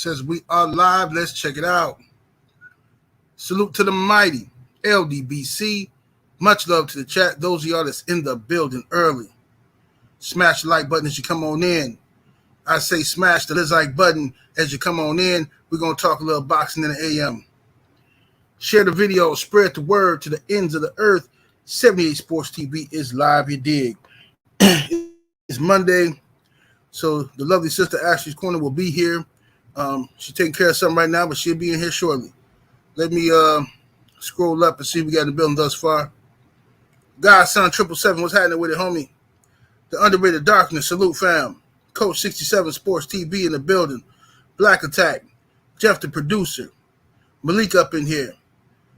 Says we are live. Let's check it out. Salute to the mighty LDBC. Much love to the chat. Those of y'all that's in the building early, smash the like button as you come on in. I say smash the like button as you come on in. We're going to talk a little boxing in the AM. Share the video. Spread the word to the ends of the earth. 78 Sports TV is live, you dig. It's Monday, so the lovely sister Ashley's Corner will be here. She's taking care of something right now, but she'll be in here shortly. Let me scroll up and see if we got in the building thus far. Godson 777, what's happening with it, homie? The Underrated Darkness, salute fam. Coach 67 Sports TV in the building. Black Attack, Jeff the producer. Malik up in here.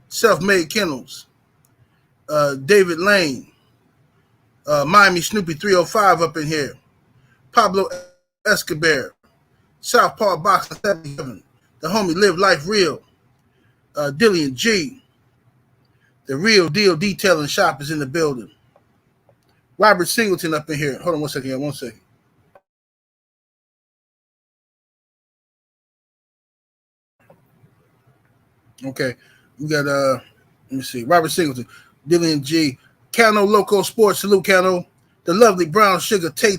Self-Made Kennels. David Lane. Miami Snoopy 305 up in here. Pablo Escobar. Southpaw Boxing 77. The homie Live Life Real. Dillian G. The Real Deal Detailing Shop is in the building. Robert Singleton up in here. Hold on 1 second. 1 second. Okay. We got, let me see. Robert Singleton. Dillian G. Cano Loco Sports. Salute, Cano. The lovely Brown Sugar Tay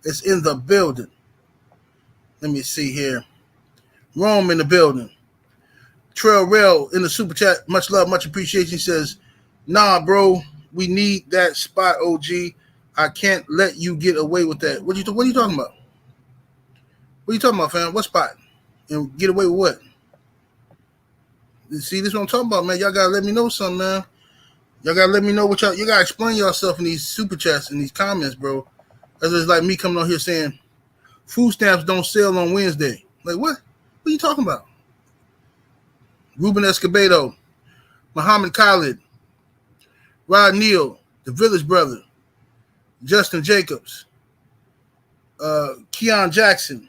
is in the building. Let me see here. Rome in the building. Trail Rail in the super chat. Much love, much appreciation. He says, nah, bro, we need that spot, OG. I can't let you get away with that. What are you talking about? What are you talking about, fam? What spot? And get away with what? See, this is what I'm talking about, man. Y'all gotta let me know something, man. Y'all gotta let me know what you gotta explain yourself in these super chats and these comments, bro. That's just like me coming on here saying food stamps don't sell on Wednesday. Like what? What are you talking about? Ruben Escobedo, Muhammad Khalid, Rod Neal, the Village Brother, Justin Jacobs, Keon Jackson.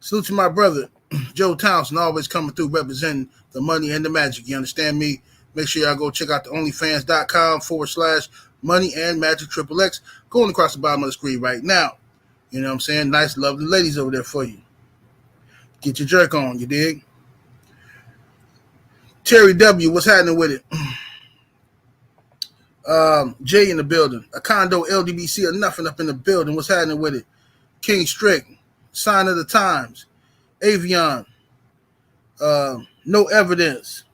Salute to my brother, Joe Townsend, always coming through representing the money and the magic. You understand me? Make sure y'all go check out the onlyfans.com/money and magic XXX. Going across the bottom of the screen right now. You know what I'm saying? Nice, lovely ladies over there for you. Get your jerk on, you dig? Terry W., what's happening with it? Jay in the building. A condo LDBC or nothing up in the building. What's happening with it? King Strick. Sign of the Times. Avion. No Evidence.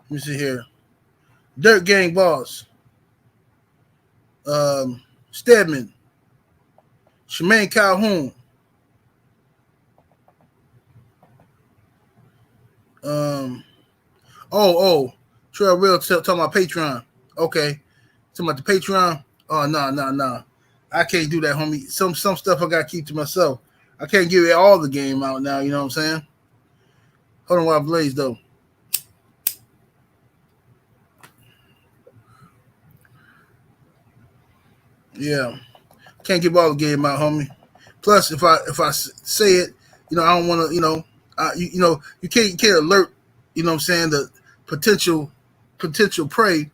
Let me see here. Dirt Gang Boss. Stedman. Jermaine Calhoun. Trail Real talking about Patreon. Okay. Talking about the Patreon. Oh, no. I can't do that, homie. Some stuff I got to keep to myself. I can't give it all the game out now, you know what I'm saying? Hold on while I blaze, though. Yeah. Can't give all the game out, homie. Plus, if I say it, I don't want to, you can't alert, you know what I'm saying, the potential prey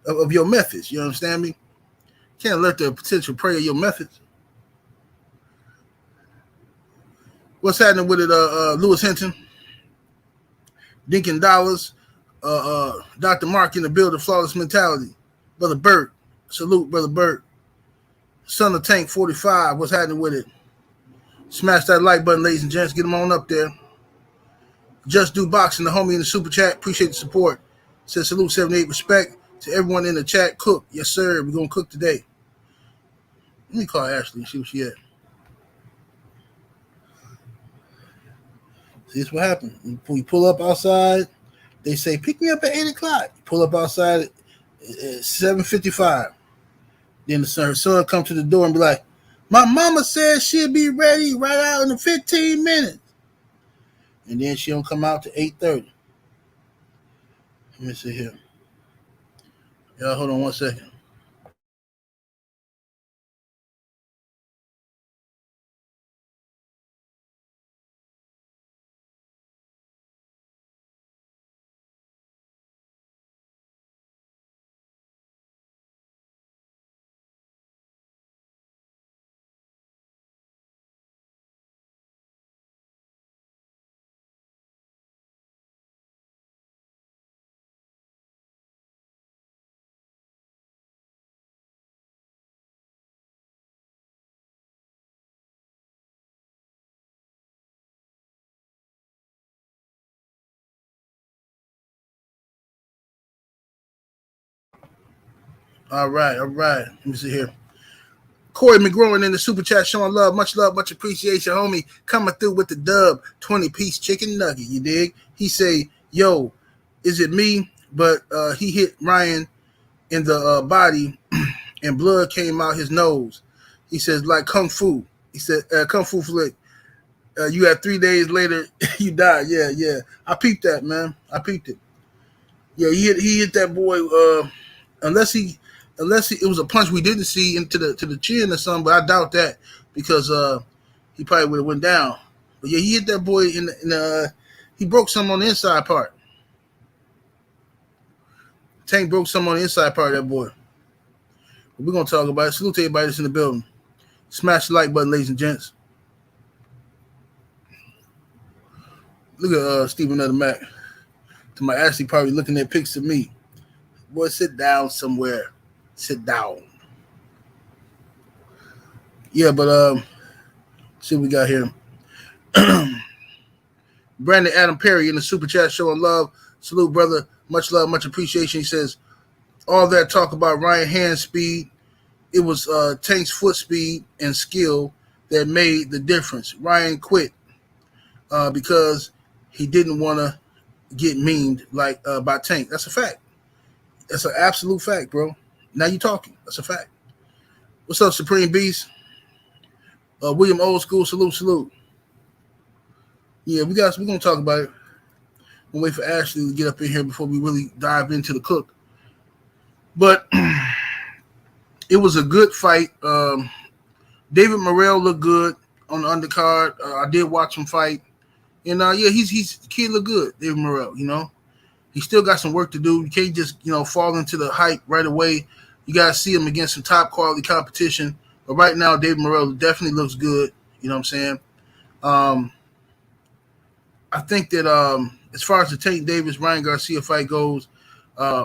of your methods. You understand me? Can't alert the potential prey of your methods. What's happening with it, Lewis Hinton? Dinkin Dollars, Dr. Mark in the building, Flawless Mentality. Brother Bert. Salute, Brother Bert. Son of Tank 45, what's happening with it? Smash that like button, ladies and gents. Get them on up there. Just Do Boxing, the homie in the super chat. Appreciate the support. Says salute, 78 respect to everyone in the chat. Cook. Yes, sir. We're going to cook today. Let me call Ashley and see what she at. See, this what happened. We pull up outside. They say, pick me up at 8 o'clock. Pull up outside at 7:55. Then her son come to the door and be like, my mama said she'll be ready right out in the 15 minutes. And then she don't come out to 8:30. Let me see here. Y'all hold on 1 second. All right. Let me see here. Corey McGrown in the super chat showing love, much appreciation, homie. Coming through with the dub, 20-piece chicken nugget. You dig? He say, "Yo, is it me?" But he hit Ryan in the body, and blood came out his nose. He says, like kung fu. He said, kung fu flick. You had 3 days later, you died. Yeah. I peeped that, man. I peeped it. Yeah, he hit that boy. Unless it was a punch we didn't see into the chin or something, but I doubt that because he probably would have went down. But yeah, he hit that boy he broke some on the inside part. Tank broke some on the inside part of that boy. But we're gonna talk about it. Salute to everybody that's in the building. Smash the like button, ladies and gents. Look at Stephen Nutter Mac. To my Ashley probably looking at pics of me. Boy, sit down somewhere. Sit down. Yeah, but see what we got here. Brandon Adam Perry in the super chat showing love. Salute, brother. Much love, much appreciation. He says, all that talk about Ryan hand speed, it was Tank's foot speed and skill that made the difference. Ryan quit because he didn't want to get memed like by Tank. That's a fact. That's an absolute fact, bro. Now you talking. That's a fact. What's up, Supreme Beast? William Old School, salute. Yeah, we're gonna talk about it. We'll wait for Ashley to get up in here before we really dive into the cook. But it was a good fight. David Morrell looked good on the undercard. I did watch him fight. And he's the kid looked good, David Morrell, you know. He still got some work to do. You can't just, fall into the hype right away. You got to see him against some top quality competition. But right now, David Morrell definitely looks good. You know what I'm saying? I think that as far as the Tank Davis-Ryan Garcia fight goes,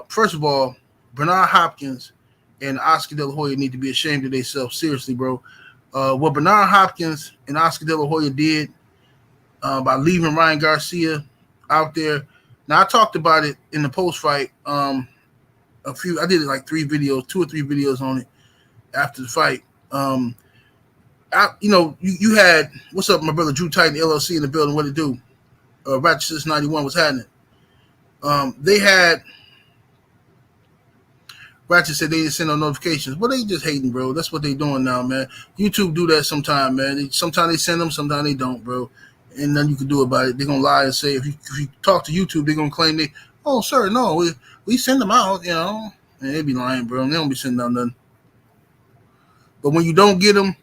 first of all, Bernard Hopkins and Oscar De La Hoya need to be ashamed of themselves. Seriously, bro. What Bernard Hopkins and Oscar De La Hoya did by leaving Ryan Garcia out there. Now, I talked about it in the post-fight. I did like 2 or 3 videos on it after the fight. You had, what's up, my brother Drew Titan, LLC in the building, what it do? Ratchet 91 was happening. They had, Ratchet said they didn't send no notifications. Well, they just hating, bro. That's what they doing now, man. YouTube do that sometime, man. Sometimes they send them, sometimes they don't, bro. And nothing you can do about it. They're going to lie and say, if you talk to YouTube, they're going to claim oh, sir, no, we send them out, And they be lying, bro. They don't be sending out nothing. But when you don't get them,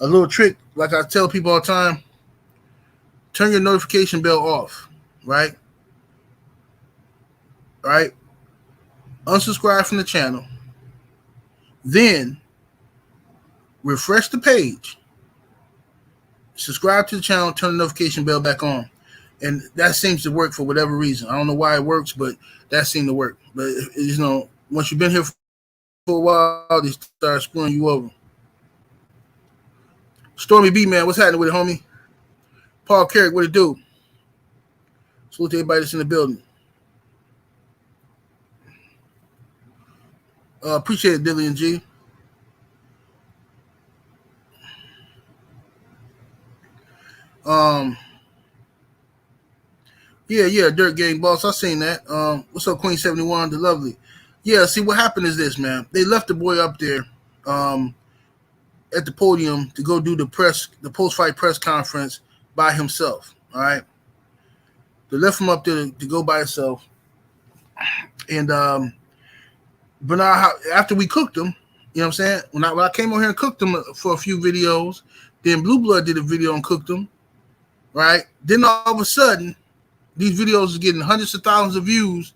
a little trick, like I tell people all the time, turn your notification bell off, right? All right? Unsubscribe from the channel. Then refresh the page. Subscribe to the channel, turn the notification bell back on. And that seems to work for whatever reason. I don't know why it works, but that seemed to work. But, once you've been here for a while, they start screwing you over. Stormy B, man, what's happening with it, homie? Paul Carrick, what it do? Salute to everybody that's in the building. Appreciate it, Dillian G. Yeah, Dirt Gang Boss. I seen that. What's up, Queen 71, the lovely. Yeah, see what happened is this, man. They left the boy up there at the podium to go do the post-fight press conference by himself. All right. They left him up there to go by himself. And Bernard, after we cooked him, you know what I'm saying? When I came on here and cooked him for a few videos, then Blue Blood did a video and cooked him. Right? Then all of a sudden, these videos are getting hundreds of thousands of views.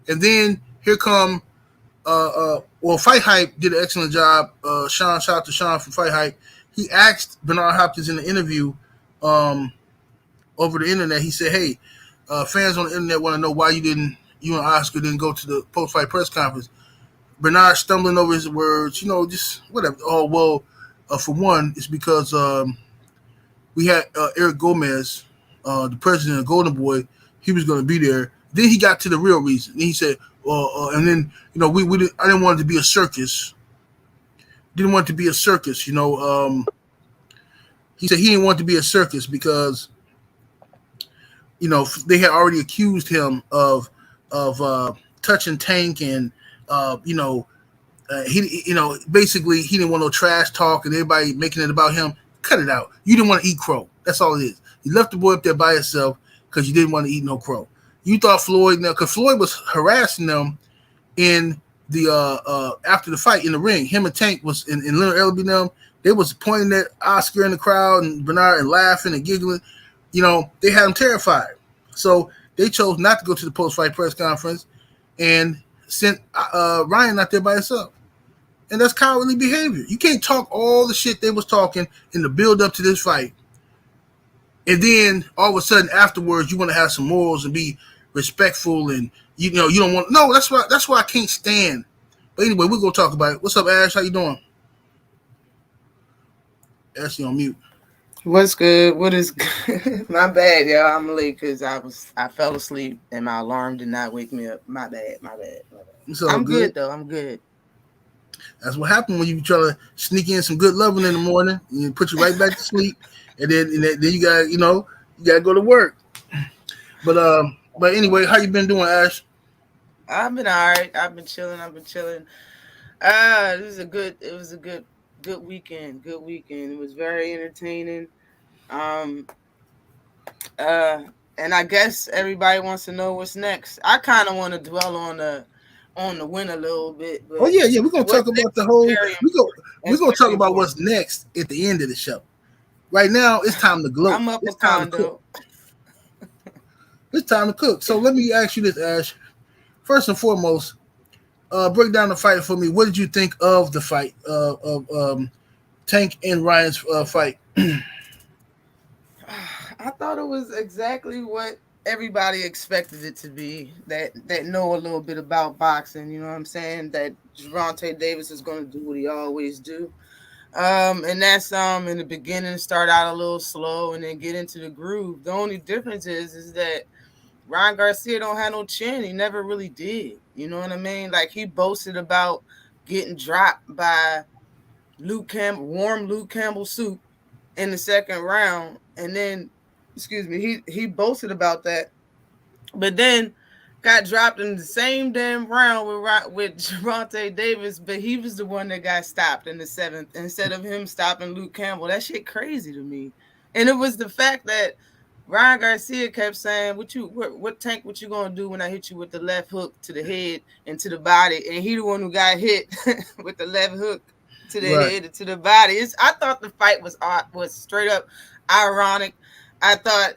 And then here come, Fight Hype did an excellent job. Sean, shout out to Sean from Fight Hype. He asked Bernard Hopkins in the interview over the internet. He said, hey, fans on the internet want to know why you and Oscar didn't go to the post-fight press conference. Bernard stumbling over his words, just whatever. Oh, well, for one, it's because we had Eric Gomez, the president of Golden Boy. He was going to be there. Then he got to the real reason. Then he said, And then I didn't want it to be a circus. Didn't want it to be a circus. He said he didn't want it to be a circus because they had already accused him of touching Tank and he basically he didn't want no trash talk and everybody making it about him. Cut it out. You didn't want to eat crow. That's all it is. You left the boy up there by himself because you didn't want to eat no crow. You thought Floyd, because Floyd was harassing them in the after the fight in the ring. Him and Tank was in Leonard Ellerby them. They was pointing at Oscar in the crowd and Bernard and laughing and giggling. They had him terrified. So they chose not to go to the post-fight press conference and sent Ryan out there by himself. And that's cowardly behavior. You can't talk all the shit they was talking in the build up to this fight. And then all of a sudden afterwards you want to have some morals and be respectful and you don't want. No, that's why I can't stand. But anyway, we're gonna talk about it. What's up, Ash? How you doing? Ashley on mute. What's good? What is good? My bad, y'all. I'm late because I fell asleep and my alarm did not wake me up. My bad. I'm good though. I'm good. That's what happened when you try to sneak in some good loving in the morning and you put you right back to sleep, and then you gotta go to work. But anyway, how you been doing, Ash? I've been all right. I've been chilling. It was a good weekend. Good weekend. It was very entertaining. And I guess everybody wants to know what's next. I kind of want to dwell on the win a little bit. But yeah, we're gonna talk about the whole. We're gonna talk about what's next at the end of the show. Right now, it's time to gloat. I'm up it's a condo. It's time to cook. So let me ask you this, Ash. First and foremost, break down the fight for me. What did you think of the fight of Tank and Ryan's fight? I thought it was exactly what everybody expected it to be. That know a little bit about boxing. You know what I'm saying? That Gervonta Davis is going to do what he always do. And that's in the beginning start out a little slow and then get into the groove. The only difference is that Ryan Garcia don't have no chin. He never really did. You know what I mean? Like he boasted about getting dropped by warm Luke Campbell soup in the second round, and then, he boasted about that, but then got dropped in the same damn round with Gervonta Davis, but he was the one that got stopped in the seventh instead of him stopping Luke Campbell. That shit crazy to me. And it was the fact that Ryan Garcia kept saying, what Tank, what you gonna do when I hit you with the left hook to the head and to the body? And he the one who got hit with the left hook to the head and to the body. I thought the fight was straight up ironic. I thought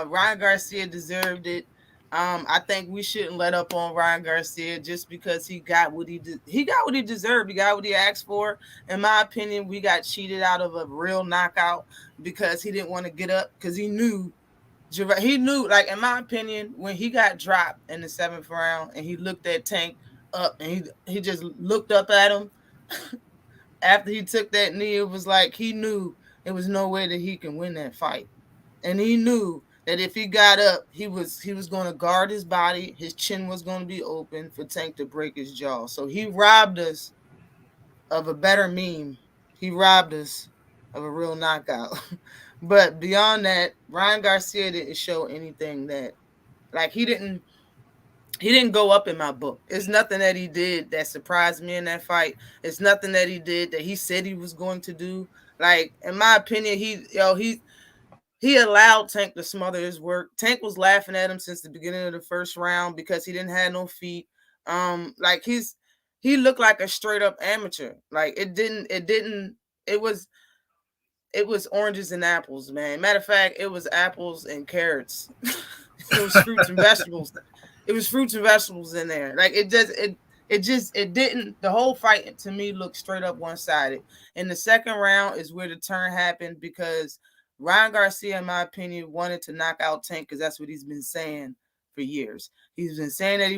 Ryan Garcia deserved it. I think we shouldn't let up on Ryan Garcia just because he got what he did. He got what he deserved. He got what he asked for. In my opinion, we got cheated out of a real knockout because he didn't want to get up because he knew, like, in my opinion, when he got dropped in the seventh round and he looked at Tank up and he just looked up at him after he took that knee, it was like he knew there was no way that he can win that fight. And he knew that if he got up, he was going to guard his body. His chin was going to be open for Tank to break his jaw. So he robbed us of a better meme. He robbed us of a real knockout. But beyond that, Ryan Garcia didn't show anything that, like, he didn't go up in my book. It's nothing that he did that surprised me in that fight. It's nothing that he did that he said he was going to do. Like, in my opinion, he allowed Tank to smother his work. Tank was laughing at him since the beginning of the first round because he didn't have no feet. Like he looked like a straight up amateur. Like it was oranges and apples, man. Matter of fact, it was apples and carrots. It was fruits and vegetables. It was fruits and vegetables in there. Like it didn't. The whole fight to me looked straight up one sided. In the second round is where the turn happened because Ryan Garcia, in my opinion, wanted to knock out Tank because that's what he's been saying for years. He's been saying that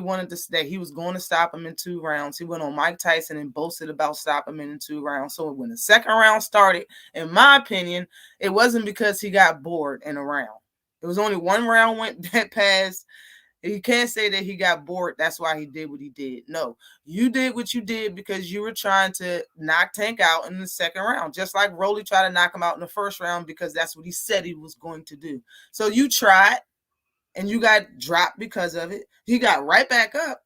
that he was going to stop him in 2 rounds. He went on Mike Tyson and boasted about stopping him in 2 rounds. So when the second round started, in my opinion, it wasn't because he got bored in a round. It was only 1 round that passed. He can't say that he got bored. That's why he did what he did. No, you did what you did because you were trying to knock Tank out in the second round, just like Rolly tried to knock him out in the first round because that's what he said he was going to do. So you tried, and you got dropped because of it. He got right back up.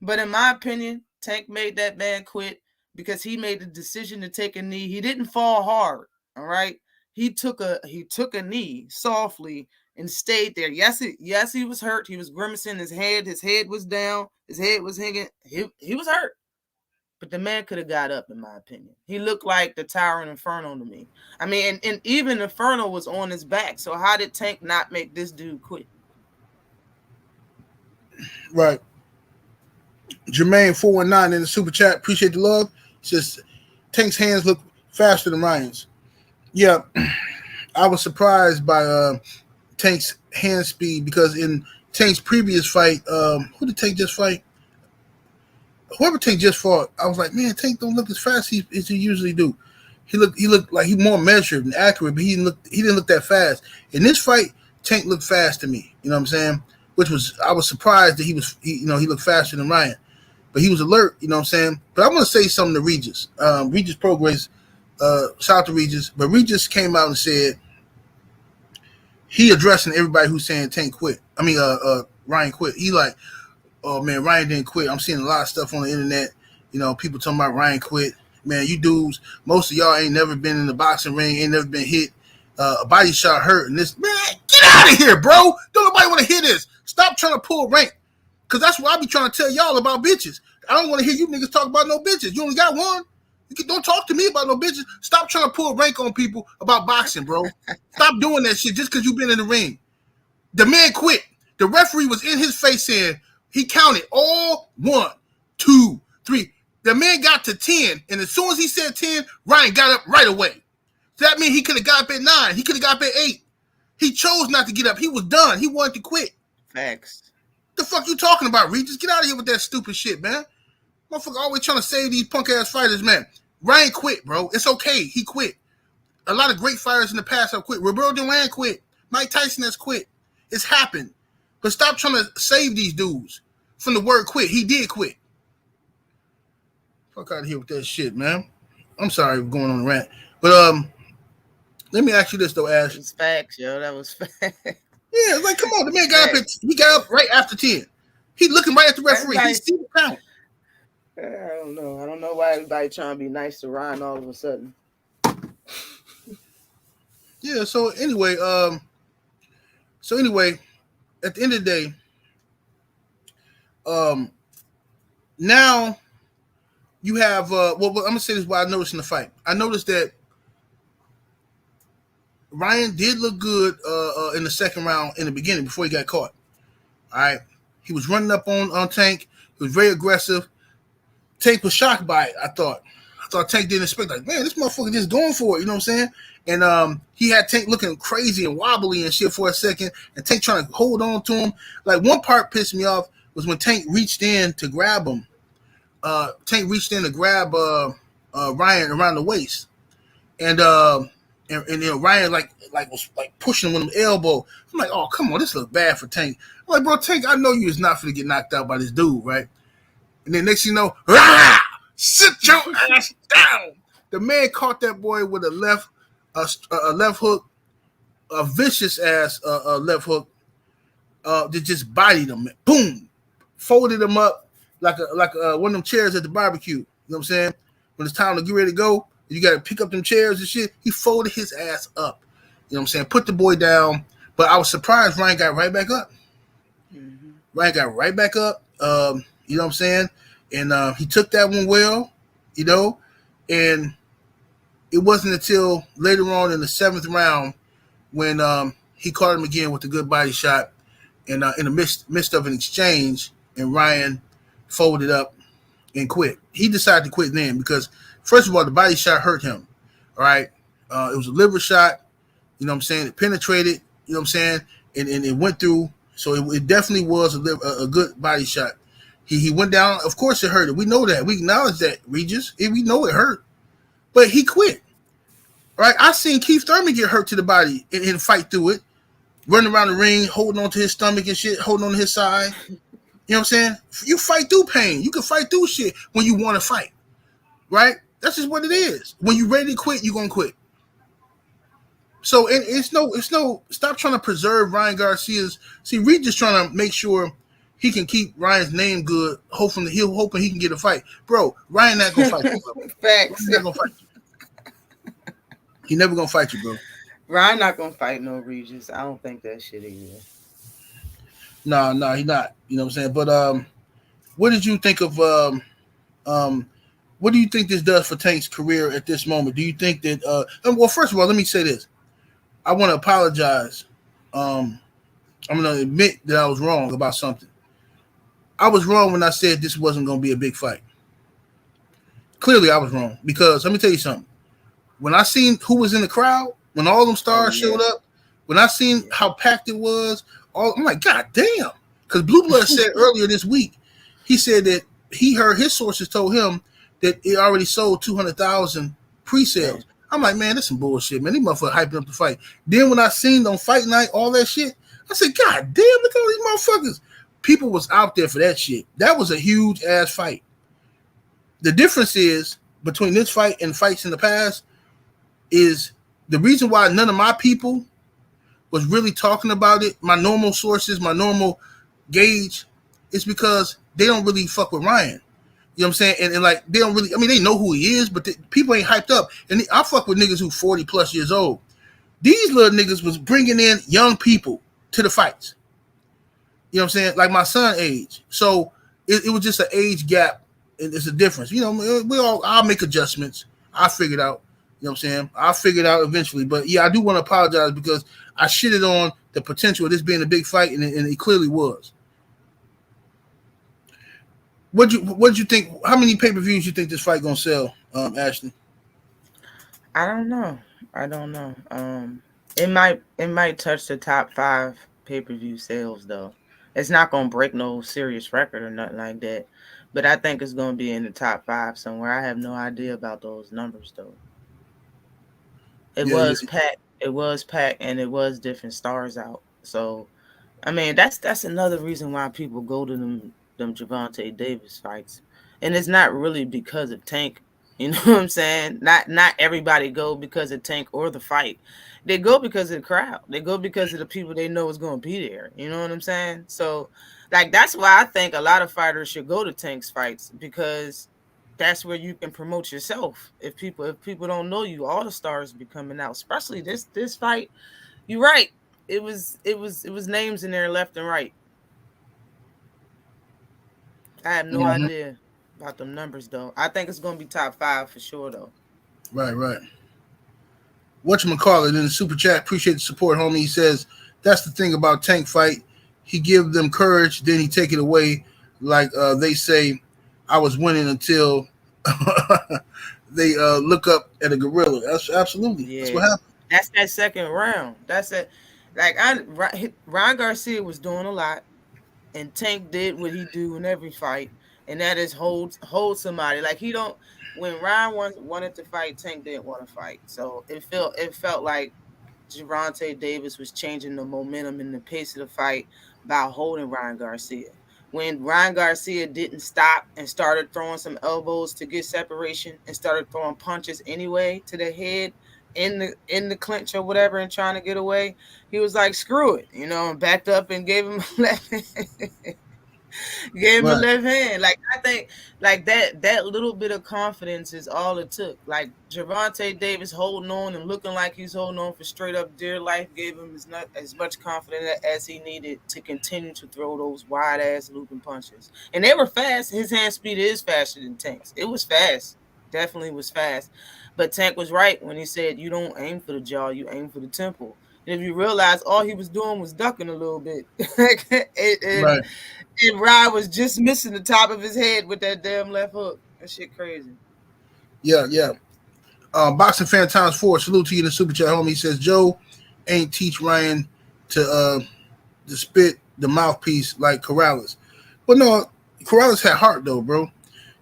But in my opinion, Tank made that man quit because he made the decision to take a knee. He didn't fall hard, all right? He took a knee softly and stayed there. Yes, he was hurt. He was grimacing. His head was down. His head was hanging. He was hurt. But the man could have got up, in my opinion. He looked like the Towering Inferno to me. I mean, and even Inferno was on his back. So how did Tank not make this dude quit? Right. Jermaine 419 in the super chat. Appreciate the love. Says Tank's hands look faster than Ryan's. Yeah, I was surprised by Tank's hand speed because in Tank's previous fight, who did Tank just fight? Whoever Tank just fought, I was like, man, Tank don't look as fast as he usually do. He looked like he more measured and accurate, but he didn't look that fast. In this fight, Tank looked fast to me. You know what I'm saying? I was surprised that he looked faster than Ryan. But he was alert, you know what I'm saying? But I want to say something to Regis. Regis Progress, shout out to Regis. But Regis came out and said he addressing everybody who's saying Tank quit. I mean, Ryan quit. He like, oh, man, Ryan didn't quit. I'm seeing a lot of stuff on the internet. You know, people talking about Ryan quit. Man, you dudes, most of y'all ain't never been in the boxing ring, ain't never been hit. A body shot hurt. And this, man, get out of here, bro. Don't nobody want to hear this. Stop trying to pull rank. Because that's what I be trying to tell y'all about bitches. I don't want to hear you niggas talk about no bitches. You only got one. Don't talk to me about no bitches. Stop trying to pull rank on people about boxing, bro. Stop doing that shit just because you've been in the ring. The man quit. The referee was in his face saying he counted all 1, 2, 3. The man got to 10, and as soon as he said 10, Ryan got up right away. So that means he could have got up at 9. He could have got up at 8. He chose not to get up. He was done. He wanted to quit. Facts. The fuck you talking about, Regis? Get out of here with that stupid shit, man. Motherfucker always trying to save these punk-ass fighters, man. Ryan quit, bro. It's okay. He quit. A lot of great fighters in the past have quit. Roberto Duran quit. Mike Tyson has quit. It's happened. But stop trying to save these dudes from the word quit. He did quit. Fuck out of here with that shit, man. I'm sorry for going on a rant. But let me ask you this, though, Ash. It's facts, yo. That was facts. Yeah, like, come on. The man got up right after 10. He looking right at the referee. He see the count. I don't know. I don't know why everybody trying to be nice to Ryan all of a sudden. Yeah, so anyway, at the end of the day, now you have well, I'm gonna say this what I noticed in the fight. I noticed that Ryan did look good in the second round in the beginning before he got caught. All right. He was running up on Tank. He was very aggressive. Tank was shocked by it, I thought. Tank didn't expect, like, man, this motherfucker just going for it, you know what I'm saying? And he had Tank looking crazy and wobbly and shit for a second, and Tank trying to hold on to him. Like, one part pissed me off was when Tank reached in to grab him. Tank reached in to grab Ryan around the waist. And you know, Ryan was pushing him with an elbow. I'm like, oh, come on, this looks bad for Tank. I'm like, bro, Tank, I know you is not finna get knocked out by this dude, right? And then next you know, sit your ass down. The man caught that boy with a left hook, a vicious ass left hook, that just bodied him. Boom, folded him up like one of them chairs at the barbecue. You know what I'm saying? When it's time to get ready to go, you got to pick up them chairs and shit. He folded his ass up. You know what I'm saying? Put the boy down. But I was surprised Ryan got right back up. Mm-hmm. Ryan got right back up. You know what I'm saying? And he took that one well, you know. And it wasn't until later on in the 7th round when he caught him again with a good body shot. And in the midst of an exchange, and Ryan folded up and quit. He decided to quit then because, first of all, the body shot hurt him. All right. It was a liver shot. You know what I'm saying? It penetrated. You know what I'm saying? And it went through. So it definitely was a good body shot. He went down. Of course, it hurt him. We know that. We acknowledge that, Regis. We know it hurt. But he quit. All right. I seen Keith Thurman get hurt to the body and fight through it. running around the ring, holding on to his stomach and shit, holding on to his side. You know what I'm saying? You fight through pain. You can fight through shit when you want to fight, right? That's just what it is. When you ready to quit, you gonna quit. So it's no. Stop trying to preserve Ryan Garcia's. See, Reed just trying to make sure he can keep Ryan's name good, hoping he can get a fight. Bro, Ryan not gonna fight you, bro. Facts. Ryan not gonna fight you. He never gonna fight you, bro. Ryan not gonna fight no Regis. I don't think that shit either. No, he not. You know what I'm saying? But what did you think of what do you think this does for Tank's career at this moment? Do you think that well, first of all, let me say this. I want to apologize. I'm going to admit that I was wrong about something. I was wrong when I said this wasn't going to be a big fight. Clearly, I was wrong because let me tell you something. When I seen who was in the crowd, when all them stars showed up, when I seen how packed it was, I'm like, God damn. Because Blue Blood said earlier this week, he said that he heard his sources told him that it already sold 200,000 pre-sales. I'm like, man, that's some bullshit, man. These motherfuckers hyping up the fight. Then when I seen on fight night, all that shit, I said, God damn, look at all these motherfuckers. People was out there for that shit. That was a huge ass fight. The difference is between this fight and fights in the past is the reason why none of my people was really talking about it, my normal sources, my normal gauge, is because they don't really fuck with Ryan. You know what I'm saying? And like, they don't really, I mean, they know who he is, but people ain't hyped up. And I fuck with niggas who 40 plus years old. These little niggas was bringing in young people to the fights. You know what I'm saying? Like my son age. So it was just an age gap. It's a difference. You know, I'll make adjustments. I'll figure it out. You know what I'm saying? I'll figure it out eventually. But yeah, I do want to apologize because I shitted on the potential of this being a big fight, and it clearly was. What'd you think? How many pay-per-views you think this fight gonna sell, Ashley? I don't know. It might touch the top 5 pay-per-view sales though. It's not gonna break no serious record or nothing like that. But I think it's gonna be in the top 5 somewhere. I have no idea about those numbers though. It was packed, and it was different stars out. So, I mean, that's another reason why people go to them Gervonta Davis fights, and it's not really because of Tank. You know what I'm saying? Not everybody go because of Tank or the fight. They go because of the crowd. They go because of the people they know is going to be there. You know what I'm saying? So, like, that's why I think a lot of fighters should go to Tank's fights, because that's where you can promote yourself. If people don't know you, all the stars be coming out. Especially this fight. You're right. It was names in there left and right. I have no idea about them numbers, though. I think it's going to be top 5 for sure, though. Right. Whatchamacallit in the super chat, appreciate the support, homie. He says, that's the thing about Tank fight. He give them courage, then he take it away. Like they say, I was winning until they look up at a gorilla. That's absolutely. Yeah. That's what happened. That's that second round. That's it. Like, Ryan Garcia was doing a lot. And Tank did what he do in every fight, and that is hold somebody. Like, when Ryan wanted to fight, Tank didn't want to fight. So it felt like Gervonta Davis was changing the momentum and the pace of the fight by holding Ryan Garcia. When Ryan Garcia didn't stop and started throwing some elbows to get separation and started throwing punches anyway to the head in the clinch or whatever and trying to get away, he was like, screw it, and backed up and gave him a left hand. A left hand. Like, I think like that little bit of confidence is all it took. Like, Gervonta Davis holding on and looking like he's holding on for straight up dear life gave him as much confidence as he needed to continue to throw those wide ass looping punches. And they were fast. His hand speed is faster than Tank's. It was fast. Definitely was fast. But Tank was right when he said, you don't aim for the jaw, you aim for the temple. And if you realize all he was doing was ducking a little bit. And Ryan was just missing the top of his head with that damn left hook. That shit crazy. Yeah. Boxing fan times 4. Salute to you in the super chat, homie. He says, Joe ain't teach Ryan to spit the mouthpiece like Corrales. But no, Corrales had heart, though, bro.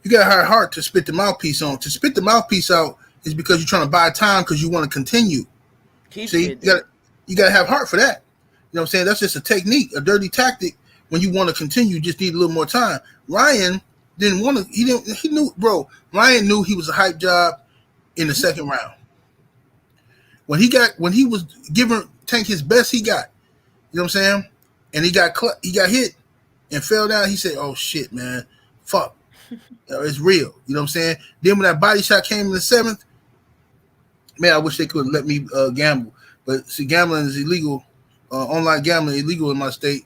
You got to have heart to spit the mouthpiece on. To spit the mouthpiece out is because you're trying to buy time because you want to continue. You got to have heart for that. know what I'm saying? That's just a technique, a dirty tactic. When you want to continue, you just need a little more time. Ryan didn't want to. He knew, bro. Ryan knew he was a hype job in the second round. When he was giving Tank his best, he got. You know what I'm saying? And he got hit and fell down. He said, "Oh shit, man, fuck, it's real." You know what I'm saying? Then when that body shot came in the seventh, man, I wish they could let me gamble. But see, gambling is illegal. Online gambling is illegal in my state.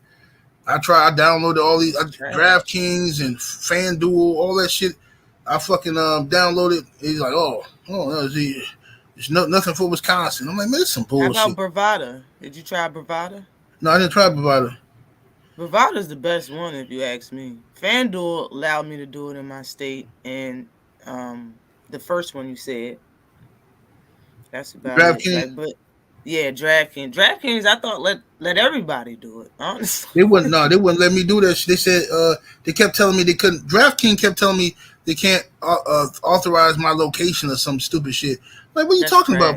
I downloaded all these DraftKings and FanDuel, all that shit. I fucking downloaded. He's like, oh, there's nothing for Wisconsin. I'm like, man, it's some bullshit. How about Bravada? Did you try Bravada? No, I didn't try Bravada. Bravada's the best one, if you ask me. FanDuel allowed me to do it in my state, and the first one you said. That's about it. But yeah, DraftKings. DraftKings, I thought let everybody do it. Honestly, they wouldn't let me do that. They said they kept telling me they couldn't. DraftKings kept telling me they can't authorize my location or some stupid shit. Like, what are you talking about?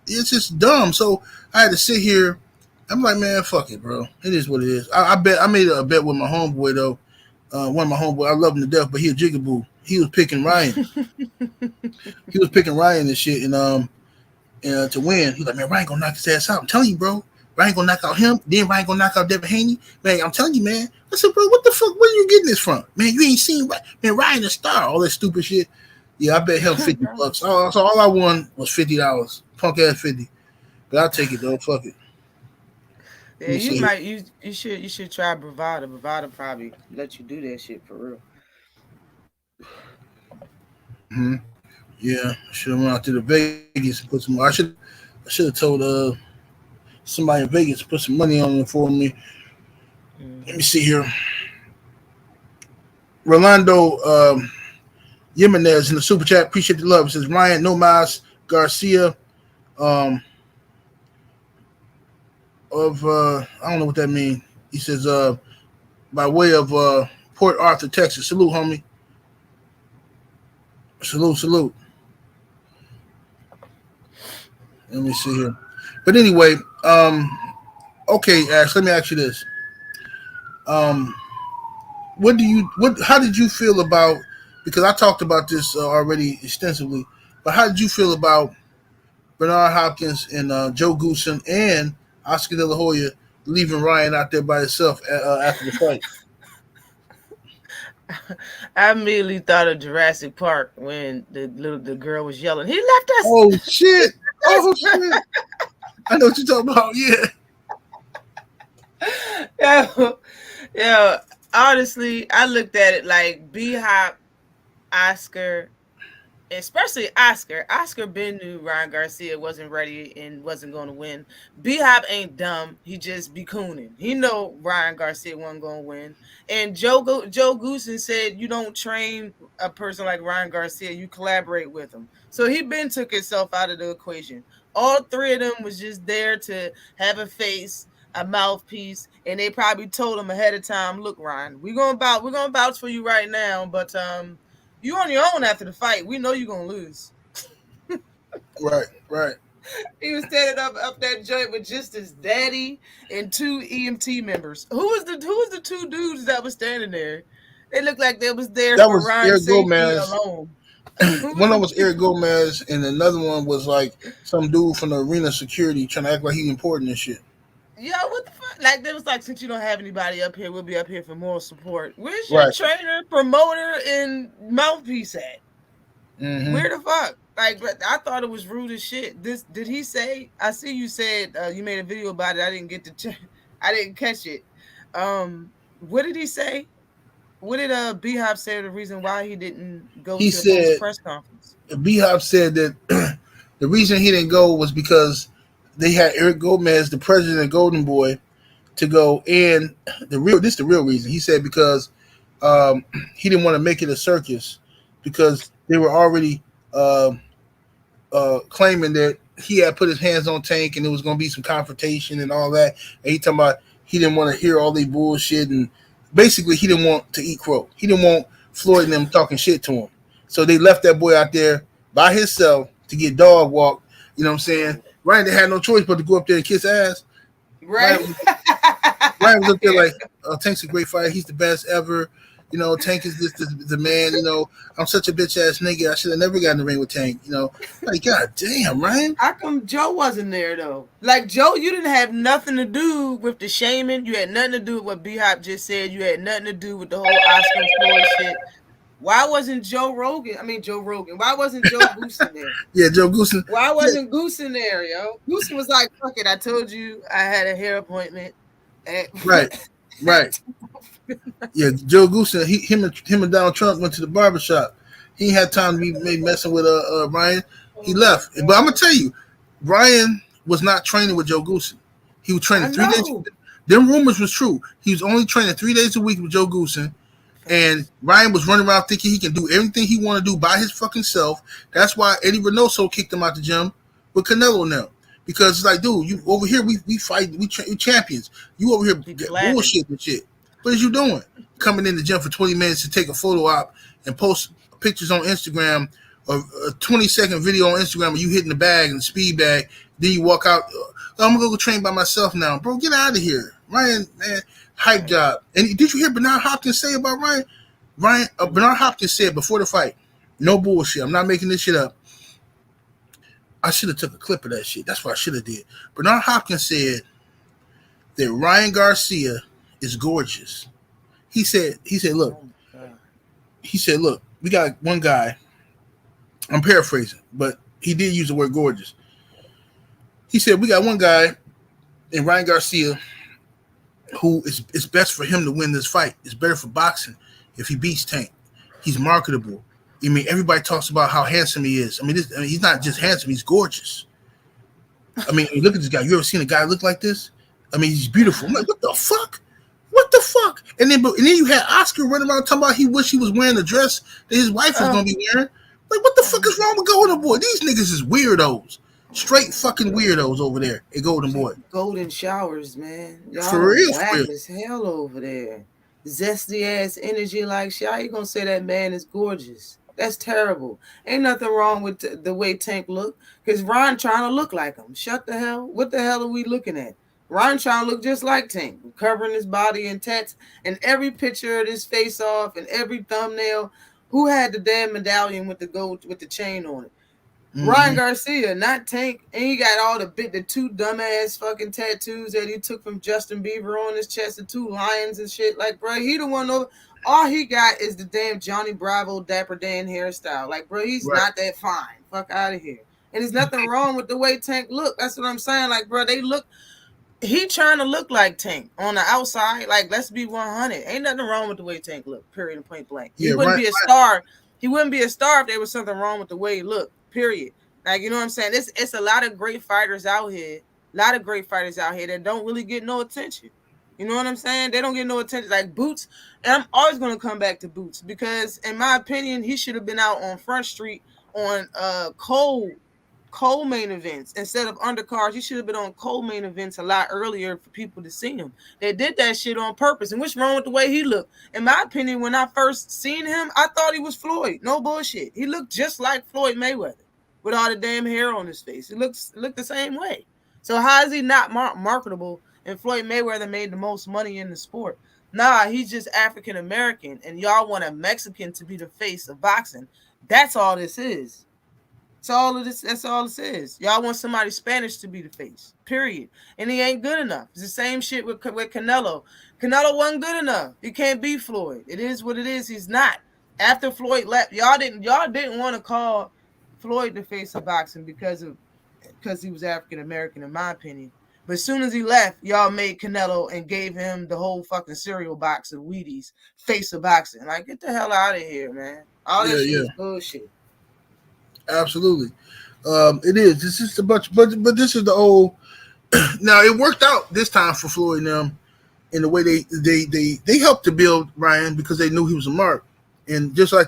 It's just dumb. So I had to sit here. I'm like, man, fuck it, bro. It is what it is. I made a bet with my homeboy though. One of my homeboy, I love him to death, but he a jigaboo. He was picking Ryan. He was picking Ryan and shit, and to win. He's like, man, Ryan gonna knock his ass out. I'm telling you, bro. Ryan gonna knock out him. Then Ryan gonna knock out Devin Haney. Man, I'm telling you, man. I said, bro, what the fuck? Where you getting this from? Man, you ain't seen Ryan the star. All that stupid shit. Yeah, I bet him $50. So all I won was $50. Punk ass 50. But I'll take it though. Fuck it. Yeah, you should try Bravada. Bravada probably let you do that shit for real. Mm-hmm. Yeah, I should have went out to the Vegas and put some. I should have told somebody in Vegas to put some money on it for me. Mm-hmm. Let me see here. Rolando Jimenez in the super chat. Appreciate the love. It says Ryan Nomas Garcia. I don't know what that means. He says by way of Port Arthur, Texas. Salute, homie. Salute. Let me see here. But anyway, okay, Ash, let me ask you this. How did you feel about, because I talked about this already extensively, but how did you feel about Bernard Hopkins and Joe Goosen and Oscar De La Hoya leaving Ryan out there by himself after the fight? I immediately thought of Jurassic Park when the girl was yelling, "He left us!" Oh shit! Oh shit! I know what you're talking about. Yeah. Yeah. Honestly, I looked at it like B-Hop, Oscar, especially Oscar. Oscar Ben knew Ryan Garcia wasn't ready and wasn't going to win. B-Hop ain't dumb. He just be cooning. He know Ryan Garcia wasn't going to win. And Joe Goosen said, you don't train a person like Ryan Garcia. You collaborate with him. So he Ben took himself out of the equation. All three of them was just there to have a face, a mouthpiece, and they probably told him ahead of time, look, Ryan, we're gonna vouch for you right now, but you on your own after the fight. We know you're gonna lose. Right. He was standing up that joint with just his daddy and two EMT members. Who was the two dudes that was standing there? They looked like they was there that for was Ryan's safety alone. One of them was Eric Gomez, and another one was like some dude from the arena security trying to act like he's important and shit. Yo, what the fuck? Like, they was like, since you don't have anybody up here, we'll be up here for moral support. Where's your trainer, promoter, and mouthpiece at? Mm-hmm. Where the fuck? Like, I thought it was rude as shit. Did he say? I see you said you made a video about it. I didn't get to. I didn't catch it. What did he say? What did B-Hop say the reason why he didn't go to the press conference? B-Hop said that the reason he didn't go was because they had Eric Gomez, the president of Golden Boy, to go, and the real reason. He said because he didn't want to make it a circus because they were already claiming that he had put his hands on Tank and there was going to be some confrontation and all that. And he talking about he didn't want to hear all the bullshit, and basically he didn't want to eat crow. He didn't want Floyd and them talking shit to him. So they left that boy out there by himself to get dog walked. You know what I'm saying? Ryan, they had no choice but to go up there and kiss ass. Right. Ryan was up there like, Tank's a great fighter. He's the best ever. You know, Tank is the man. You know, I'm such a bitch ass nigga. I should have never gotten in the ring with Tank. You know, like, god damn, Ryan. How come Joe wasn't there though? Like, Joe, you didn't have nothing to do with the shaming. You had nothing to do with what B-Hop just said. You had nothing to do with the whole Oscar and Floyd shit. Why wasn't Joe Rogan? Why wasn't Joe Goosen there? Yeah, Joe Goosen. Why wasn't Goosen there, yo? Goosen was like, fuck it. I told you I had a hair appointment. Right. Yeah, Joe Goosen, him and Donald Trump went to the barbershop. He ain't had time to be messing with Ryan. He left. But I'm gonna tell you, Ryan was not training with Joe Goosen. He was training 3 days. Them rumors was true. He was only training 3 days a week with Joe Goosen. And Ryan was running around thinking he can do everything he want to do by his fucking self. That's why Eddie Reynoso kicked him out the gym with Canelo now. Because it's like, dude, you over here, we fight, we champions. You over here bullshit and shit. What is you doing? Coming in the gym for 20 minutes to take a photo op and post pictures on Instagram, or a 20-second video on Instagram of you hitting the bag and the speed bag. Then you walk out, I'm going to go train by myself now. Bro, get out of here. Ryan, man, hype job. And did you hear Bernard Hopkins say about Ryan? Bernard Hopkins said before the fight, no bullshit, I'm not making this shit up. I should have took a clip of that shit. That's what I should have did. Bernard Hopkins said that Ryan Garcia is gorgeous. He said, look, we got one guy. I'm paraphrasing, but he did use the word gorgeous. He said, we got one guy in Ryan Garcia who it's best for him to win this fight. It's better for boxing if he beats Tank. He's marketable. I mean, everybody talks about how handsome he is. I mean, he's not just handsome; he's gorgeous. I mean, look at this guy. You ever seen a guy look like this? I mean, he's beautiful. I'm like, what the fuck? What the fuck? And then you had Oscar running around talking about he wished he was wearing the dress that his wife was gonna be wearing. Like, what the fuck is wrong with Golden Boy? These niggas is weirdos. Straight fucking weirdos over there at Golden Boy. Golden showers, man. Y'all for real, whack as hell over there. Zesty ass energy like shit. How you gonna say that man is gorgeous? That's terrible. Ain't nothing wrong with the way Tank look. Because Ron trying to look like him. Shut the hell. What the hell are we looking at? Ron trying to look just like Tank. Covering his body in tats. And every picture of his face off and every thumbnail. Who had the damn medallion with the gold with the chain on it? Mm-hmm. Ryan Garcia, not Tank. And he got all the two dumbass fucking tattoos that he took from Justin Bieber on his chest, the two lions and shit. Like, bro, he the one over. All he got is the damn Johnny Bravo Dapper Dan hairstyle. Like, bro, he's not that fine. Fuck out of here. And there's nothing wrong with the way Tank look. That's what I'm saying. Like, bro, he trying to look like Tank on the outside. Like, let's be 100. Ain't nothing wrong with the way Tank look, period and point blank. He wouldn't be a star. He wouldn't be a star if there was something wrong with the way he looked, period. Like, you know what I'm saying? It's a lot of great fighters out here. A lot of great fighters out here that don't really get no attention. You know what I'm saying? They don't get no attention. Like Boots, and I'm always going to come back to Boots because, in my opinion, he should have been out on Front Street on cold main events instead of undercards. He should have been on cold main events a lot earlier for people to see him. They did that shit on purpose. And what's wrong with the way he looked? In my opinion, when I first seen him, I thought he was Floyd. No bullshit. He looked just like Floyd Mayweather with all the damn hair on his face. It looked the same way. So how is he not marketable? And Floyd Mayweather made the most money in the sport. Nah, he's just African American, and y'all want a Mexican to be the face of boxing. That's all this is. That's all this is. Y'all want somebody Spanish to be the face. Period. And he ain't good enough. It's the same shit with Canelo. Canelo wasn't good enough. He can't be Floyd. It is what it is. He's not. After Floyd left, y'all didn't want to call Floyd the face of boxing because he was African American, in my opinion. But as soon as he left, y'all made Canelo and gave him the whole fucking cereal box of Wheaties, face of boxing. Like, get the hell out of here, man. All this shit is bullshit. Absolutely. It is. This is a bunch, but this is the old. Now, it worked out this time for Floyd and them in the way they helped to build Ryan because they knew he was a mark. And just like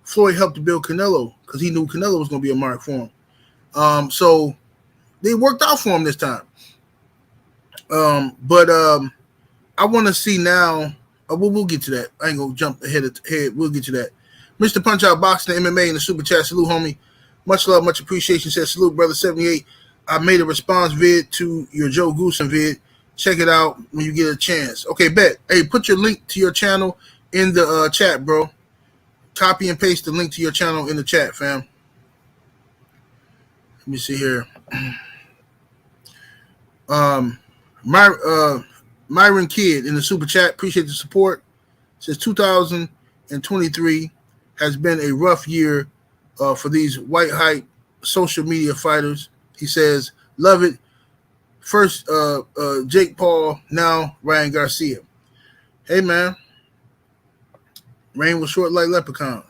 Floyd helped to build Canelo because he knew Canelo was going to be a mark for him. So they worked out for him this time. But I want to see now. We'll get to that. I ain't gonna jump ahead. We'll get to that. Mr. Punch Out Boxing, MMA, and the Super Chat. Salute, homie. Much love, much appreciation. Says salute, brother 78. I made a response vid to your Joe Goosen vid. Check it out when you get a chance. Okay, bet. Hey, put your link to your channel in the chat, bro. Copy and paste the link to your channel in the chat, fam. Let me see here. Um, my Myron Kidd in the super chat. Appreciate the support. Since 2023 has been a rough year for these white hype social media fighters. He says, love it. First, Jake Paul, now Ryan Garcia. Hey, man. Rain was short like leprechauns.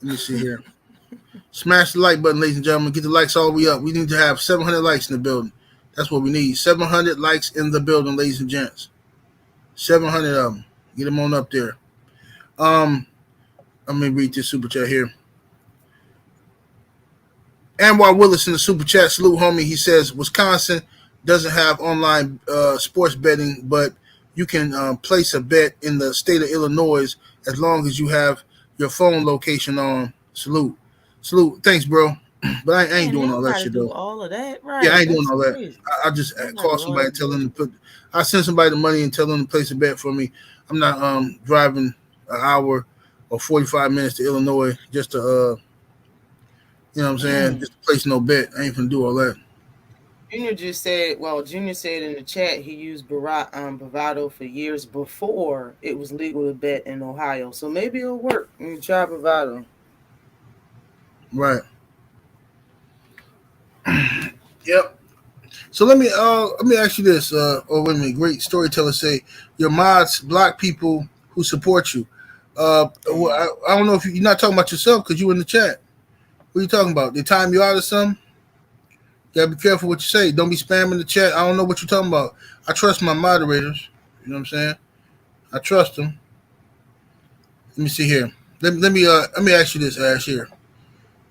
Let me see here. Smash the like button, ladies and gentlemen. Get the likes all the way up. We need to have 700 likes in the building. That's what we need. 700 likes in the building, ladies and gents. 700 of them. Get them on up there. Let me read this super chat here. Anwar Willis in the super chat. Salute, homie. He says, Wisconsin doesn't have online sports betting, but you can place a bet in the state of Illinois as long as you have your phone location on. Salute. Thanks, bro. But I ain't doing all that shit, though. All of that, right? Yeah, I ain't doing all that. I just call somebody and tell them to put. I send somebody the money and tell them to place a bet for me. I'm not driving an hour or 45 minutes to Illinois just to you know what I'm saying, just to place no bet. I ain't gonna do all that. Junior said in the chat he used Bravado for years before it was legal to bet in Ohio. So maybe it'll work. You try Bravado. Right. Yep. So let me ask you this. Wait a minute. Great storyteller say your mods block people who support you. I don't know if you're not talking about yourself because you in the chat. What are you talking about? They time you out or something? You gotta be careful what you say. Don't be spamming the chat. I don't know what you're talking about. I trust my moderators. You know what I'm saying? I trust them. Let me see here. Let me ask you this, Ash here.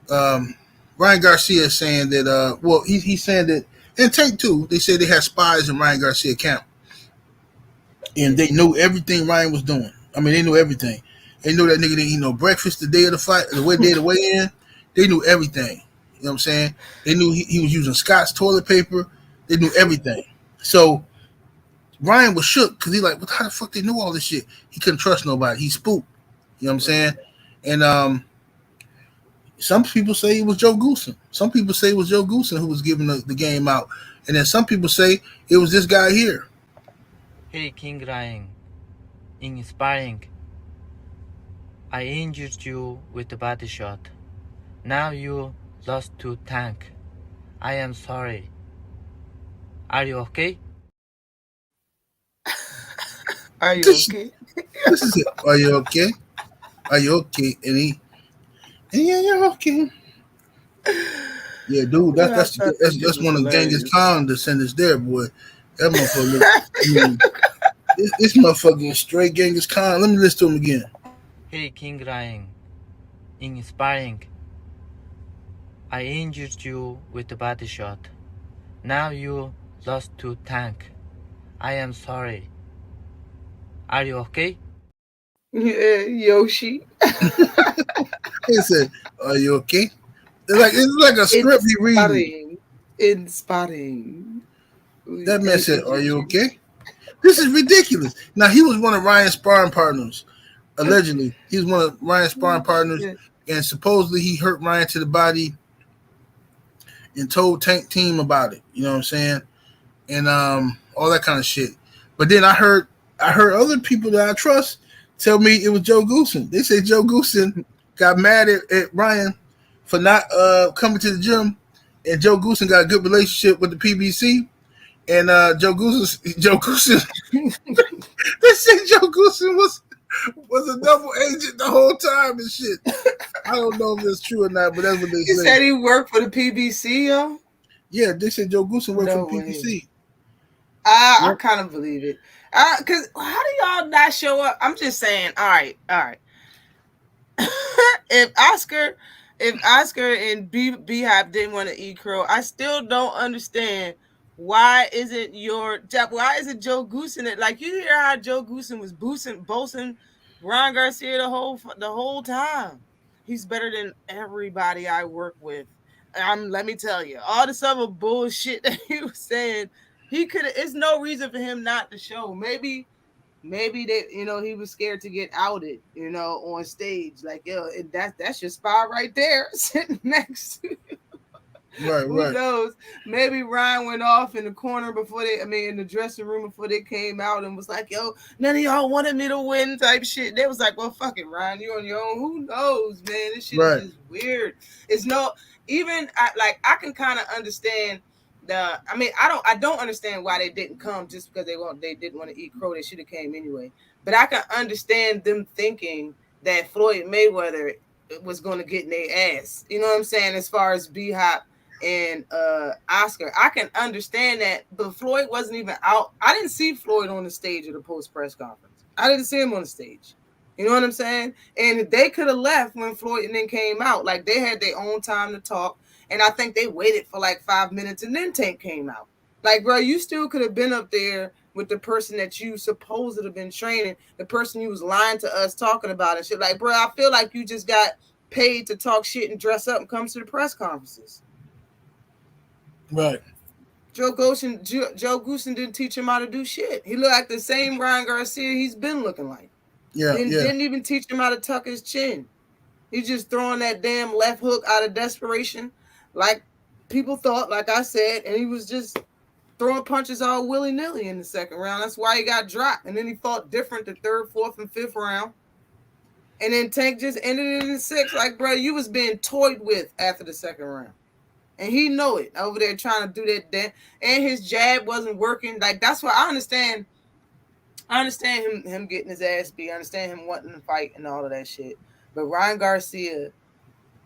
Ryan Garcia is saying that he's saying that in Take Two they said they had spies in Ryan Garcia camp, and they knew everything Ryan was doing. I mean, they knew everything. They knew that nigga didn't eat no breakfast the day of the fight, the day of the weigh-in. They knew everything. You know what I'm saying? They knew he was using Scott's toilet paper. They knew everything. So Ryan was shook because he like, what? How the fuck they knew all this shit? He couldn't trust nobody. He spooked. You know what I'm saying? And some people say it was Joe Goosen. Some people say it was Joe Goosen who was giving the game out. And then some people say it was this guy here. Hey, King Ryan. In sparring, I injured you with a body shot. Now you lost to Tank. I am sorry. Are you okay? Are you okay? This is it. Are you okay? Are you okay? And yeah, you're okay. Yeah, dude, that's one of Genghis Khan descendants there, boy. That motherfucker. This motherfucker straight Genghis Khan. Let me listen to him again. Hey, King Ryan. In sparring, I injured you with a body shot. Now you lost to Tank. I am sorry. Are you okay? Yeah, Yoshi. He said, "Are you okay?" It's like a script he reading. Inspiring. That man said, "Are you okay?" This is ridiculous. Now he was one of Ryan's sparring partners. Allegedly, he was one of Ryan's sparring partners, and supposedly he hurt Ryan to the body and told Tank Team about it. You know what I'm saying? And all that kind of shit. But then I heard other people that I trust tell me it was Joe Goosen. They say Joe Goosen got mad at Ryan for not coming to the gym, and Joe Goosen got a good relationship with the PBC. And Joe Goosen, they say Joe Goosen was a double agent the whole time and shit. I don't know if it's true or not, but that's what they say. He said he worked for the PBC, yo? Yeah, they said Joe Goosen worked for the PBC. I kind of believe it. Because how do y'all not show up? I'm just saying, all right. if Oscar and B-Hop didn't want to eat crow, I still don't understand why isn't Joe Goosen it? Like, you hear how Joe Goosen was boasting Ron Garcia the whole time. He's better than everybody I work with. let me tell you, all this other bullshit that he was saying, he could. It's no reason for him not to show. Maybe they, he was scared to get outed, on stage. Like, yo, that's your spot right there, sitting next to you. Right, Who knows? Maybe Ryan went off in the corner in the dressing room before they came out and was like, yo, none of y'all wanted me to win type shit. They was like, well, fuck it, Ryan, you on your own. Who knows, man? This shit is just weird. It's I can kind of understand I don't understand why they didn't come just because they didn't want to eat crow. They should have came anyway. But I can understand them thinking that Floyd Mayweather was going to get in their ass. You know what I'm saying? As far as B-Hop and Oscar, I can understand that, but Floyd wasn't even out. I didn't see Floyd on the stage at the post press conference. I didn't see him on the stage. You know what I'm saying? And they could have left when Floyd and then came out. Like, they had their own time to talk, and I think they waited for like 5 minutes, and then Tank came out. Like, bro, you still could have been up there with the person that you supposed to have been training, the person you was lying to us talking about and shit. Like, bro, I feel like you just got paid to talk shit and dress up and come to the press conferences. Right. Joe Goosen didn't teach him how to do shit. He looked like the same Ryan Garcia he's been looking like. Yeah. Didn't even teach him how to tuck his chin. He's just throwing that damn left hook out of desperation, like people thought, like I said, and he was just throwing punches all willy-nilly in the second round. That's why he got dropped. And then he fought different the third, fourth, and fifth round. And then Tank just ended it in the sixth. Like, bro, you was being toyed with after the second round. And he know it over there trying to do that dance. And his jab wasn't working. Like, that's why I understand him getting his ass beat. I understand him wanting to fight and all of that shit. But Ryan Garcia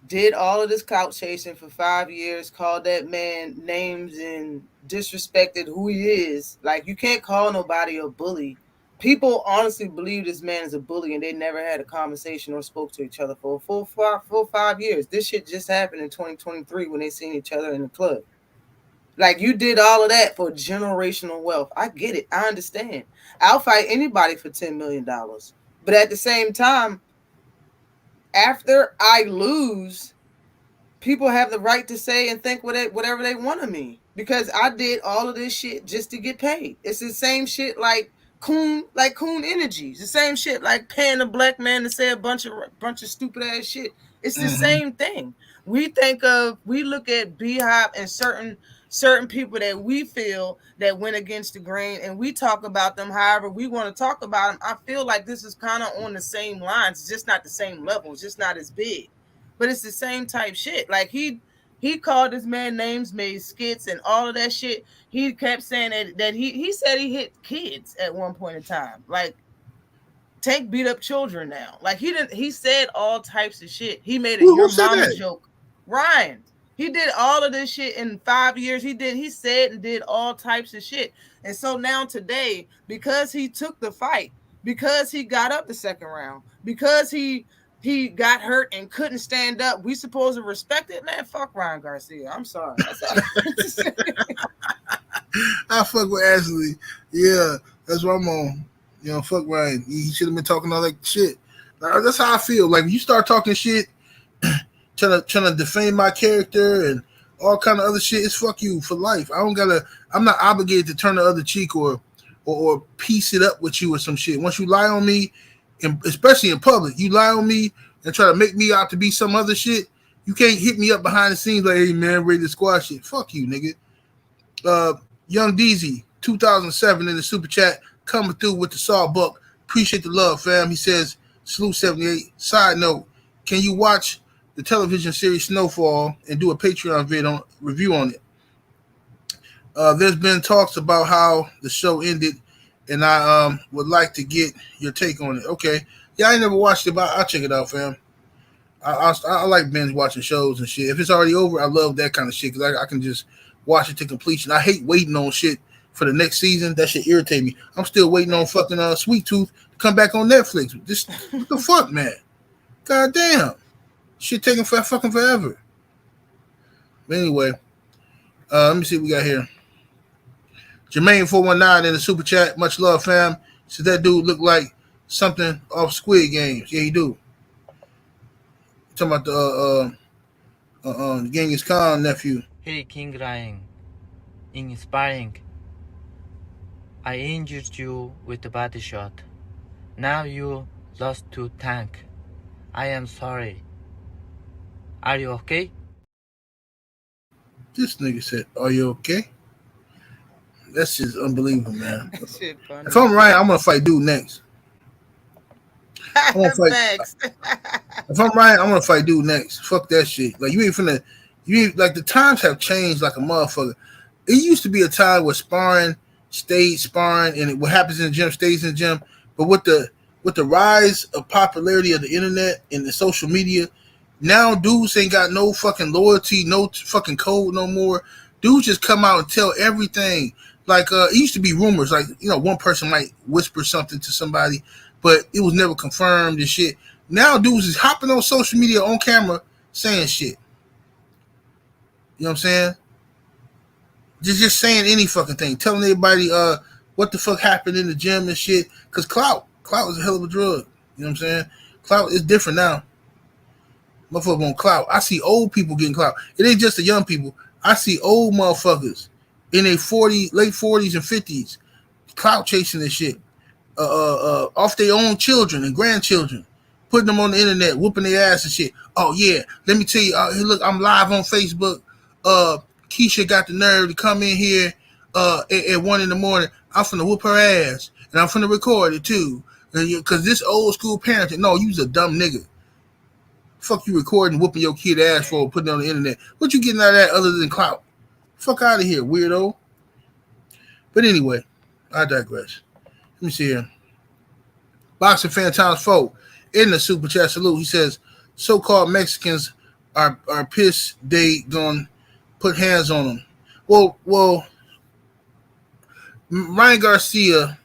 did all of this clout chasing for 5 years, called that man names and disrespected who he is. Like, you can't call nobody a bully. People honestly believe this man is a bully, and they never had a conversation or spoke to each other for a full 5 years. This shit just happened in 2023 when they seen each other in the club. Like, you did all of that for generational wealth. I get it. I understand. I'll fight anybody for $10 million. But at the same time, after I lose, people have the right to say and think whatever they want of me, because I did all of this shit just to get paid. It's the same shit like Coon Energy. It's the same shit like paying a black man to say a bunch of stupid ass shit. It's the same thing. We look at B-Hop and certain people that we feel that went against the grain, and we talk about them however we want to talk about them. I feel like this is kind of on the same lines. It's just not the same level. It's just not as big. But it's the same type shit. Like, he called this man names, made skits and all of that shit. He kept saying that he said he hit kids at one point in time. Like, Tank beat up children now. Like, he said all types of shit. He made a your mama joke. Ryan. He did all of this shit in 5 years. He said and did all types of shit. And so now today, because he took the fight, because he got up the second round, because he got hurt and couldn't stand up, we supposed to respect it? Man, fuck Ryan Garcia. I'm sorry. That's all I fuck with Ashley. Yeah, that's what I'm on. Fuck Ryan. He should have been talking all that shit. That's how I feel. Like, when you start talking shit, trying to defame my character and all kind of other shit, it's fuck you for life. I'm not obligated to turn the other cheek or piece it up with you or some shit. Once you lie on me, and especially in public, you lie on me and try to make me out to be some other shit, you can't hit me up behind the scenes like, hey man, ready to squash it. Fuck you, nigga. Young DZ, 2007 in the super chat, coming through with the sawbuck. Appreciate the love, fam. He says, salute 78. Side note, can you watch the television series Snowfall and do a Patreon review on it? There's been talks about how the show ended, and I would like to get your take on it. Okay. Yeah, I ain't never watched it, but I'll check it out, fam. I like binge watching shows and shit. If it's already over, I love that kind of shit because I can just watch it to completion. I hate waiting on shit for the next season. That shit irritate me. I'm still waiting on fucking Sweet Tooth to come back on Netflix. Just what the fuck, man? God damn. Shit taking fucking forever. But anyway, let me see what we got here. Jermaine 419 in the super chat. Much love, fam. So that dude look like something off Squid Games. Yeah, he do. Talking about Genghis Khan nephew. Hey King Ryan, in sparring, I injured you with a body shot. Now you lost to Tank. I am sorry. Are you okay? This nigga said, "Are you okay?" That's just unbelievable, man. That shit If funny. I'm right, I'm gonna fight dude next. I'm gonna fight. Thanks. If I'm right, I'm gonna fight dude next. Fuck that shit. Like you ain't finna. You ain't like the times have changed like a motherfucker. It used to be a time where sparring stayed sparring, and what happens in the gym stays in the gym. But with the rise of popularity of the internet and the social media, now dudes ain't got no fucking loyalty, no fucking code no more. Dudes just come out and tell everything. Like it used to be rumors, like one person might whisper something to somebody, but it was never confirmed and shit. Now dudes is hopping on social media on camera saying shit. You know what I'm saying? Just saying any fucking thing, telling everybody what the fuck happened in the gym and shit. Cause clout is a hell of a drug. You know what I'm saying? Clout is different now. Motherfucker want clout. I see old people getting clout. It ain't just the young people. I see old motherfuckers in their late 40s and 50s, clout chasing this shit. Off their own children and grandchildren, putting them on the internet, whooping their ass and shit. Oh yeah, let me tell you. Hey, look, I'm live on Facebook. Keisha got the nerve to come in here at 1 in the morning. I'm finna whoop her ass, and I'm finna record it too. Cause this old school parenting. No, you's a dumb nigga. Fuck you recording, whooping your kid ass for putting it on the internet. What you getting out of that other than clout? Fuck out of here, weirdo. But anyway, I digress. Let me see here. Boxing fan times 4 in the super chat salute. He says, so-called Mexicans are pissed they gonna put hands on them. Well, Ryan Garcia,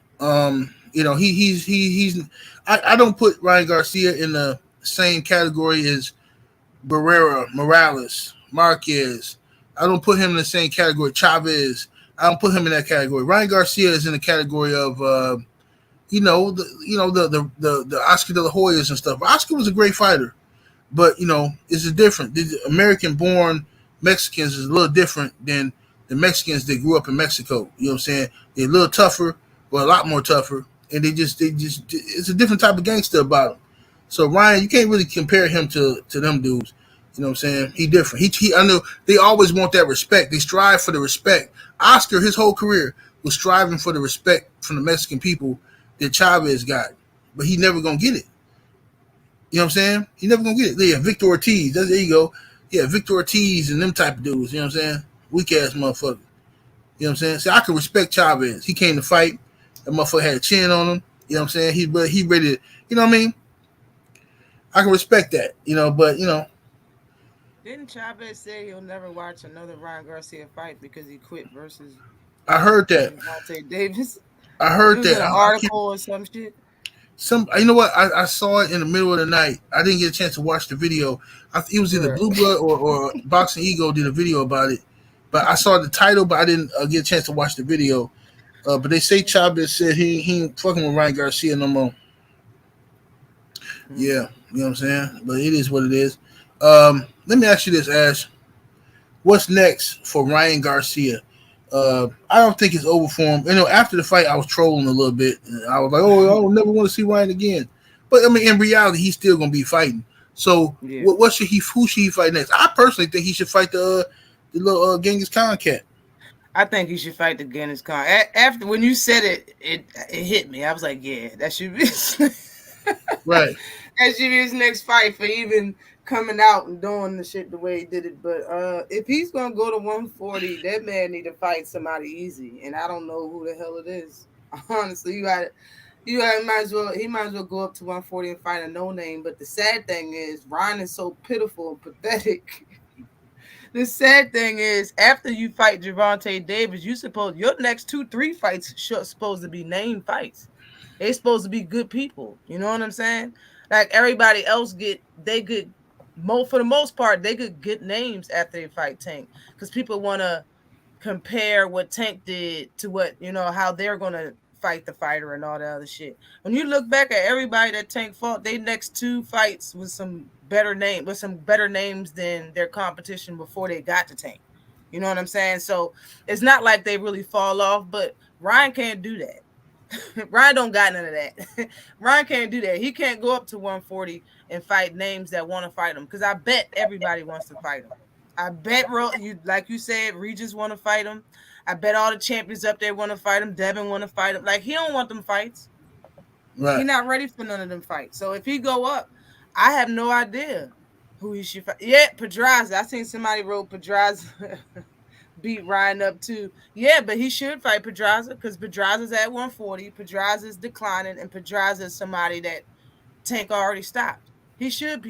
he's I don't put Ryan Garcia in the same category as Barrera, Morales, Marquez. I don't put him in the same category. Chavez. I don't put him in that category. Ryan Garcia is in the category of the Oscar De La Hoyas and stuff. Oscar was a great fighter, but it's different. The American-born Mexicans is a little different than the Mexicans that grew up in Mexico. You know what I'm saying? They're a little tougher, well, a lot more tougher, and they just it's a different type of gangster about them. So Ryan, you can't really compare him to them dudes. You know what I'm saying? He different. I know they always want that respect. They strive for the respect. Oscar, his whole career, was striving for the respect from the Mexican people that Chavez got, but he never gonna get it. You know what I'm saying? He never gonna get it. Yeah, Victor Ortiz. There you go. Yeah, Victor Ortiz and them type of dudes. You know what I'm saying? Weak ass motherfucker. You know what I'm saying? See, I can respect Chavez. He came to fight. That motherfucker had a chin on him. You know what I'm saying? He ready to. You know what I mean? I can respect that. But Didn't Chavez say he'll never watch another Ryan Garcia fight because he quit versus I heard that. Gervonta Davis? I It heard was in that. an article or some shit. You know what? I saw it in the middle of the night. I didn't get a chance to watch the video. It was either Blue Blood or Boxing Ego did a video about it. But I saw the title, but I didn't get a chance to watch the video. But they say Chavez said he ain't fucking with Ryan Garcia no more. Yeah, you know what I'm saying? But it is what it is. Let me ask you this, Ash. What's next for Ryan Garcia? I don't think it's over for him. After the fight, I was trolling a little bit. I was like, "Oh, I don't never want to see Ryan again." But I mean, in reality, he's still gonna be fighting. So, Yeah. who should he fight next? I personally think he should fight the little Genghis Khan cat. I think he should fight the Genghis Khan. After when you said it hit me. I was like, yeah, that should be Right. that should be his next fight for even coming out and doing the shit the way he did it. But if he's gonna go to 140, that man need to fight somebody easy, and I don't know who the hell it is. Honestly, he might as well go up to 140 and fight a no name. But the sad thing is, Ryan is so pitiful and pathetic. The sad thing is, after you fight Gervonta Davis, your next 2-3 fights supposed to be named fights. They supposed to be good people. You know what I'm saying? Like everybody else for the most part, they get good names after they fight Tank, because people want to compare what Tank did to what how they're gonna fight the fighter and all that other shit. When you look back at everybody that Tank fought, they next 2 fights with some better names than their competition before they got to Tank. You know what I'm saying? So it's not like they really fall off, but Ryan can't do that. Ryan don't got none of that. Ryan can't do that. He can't go up to 140 and fight names that want to fight him, because I bet everybody wants to fight him. I bet, like you said, Regis want to fight him. I bet all the champions up there want to fight him. Devin want to fight him. Like, he don't want them fights. Right. He's not ready for none of them fights. So if he go up, I have no idea who he should fight. Yeah, Pedraza. I seen somebody wrote Pedraza beat Ryan up too. Yeah, but he should fight Pedraza, because Pedraza's at 140. Pedraza's declining, and Pedraza is somebody that Tank already stopped. He should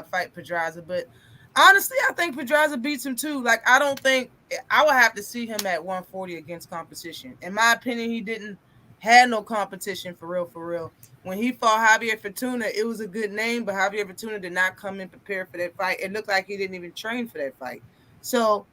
fight Pedraza, but honestly, I think Pedraza beats him too. Like, I don't think I would have to see him at 140 against competition. In my opinion, he didn't have no competition for real. When he fought Javier Fortuna, it was a good name, but Javier Fortuna did not come in prepared for that fight. It looked like he didn't even train for that fight. So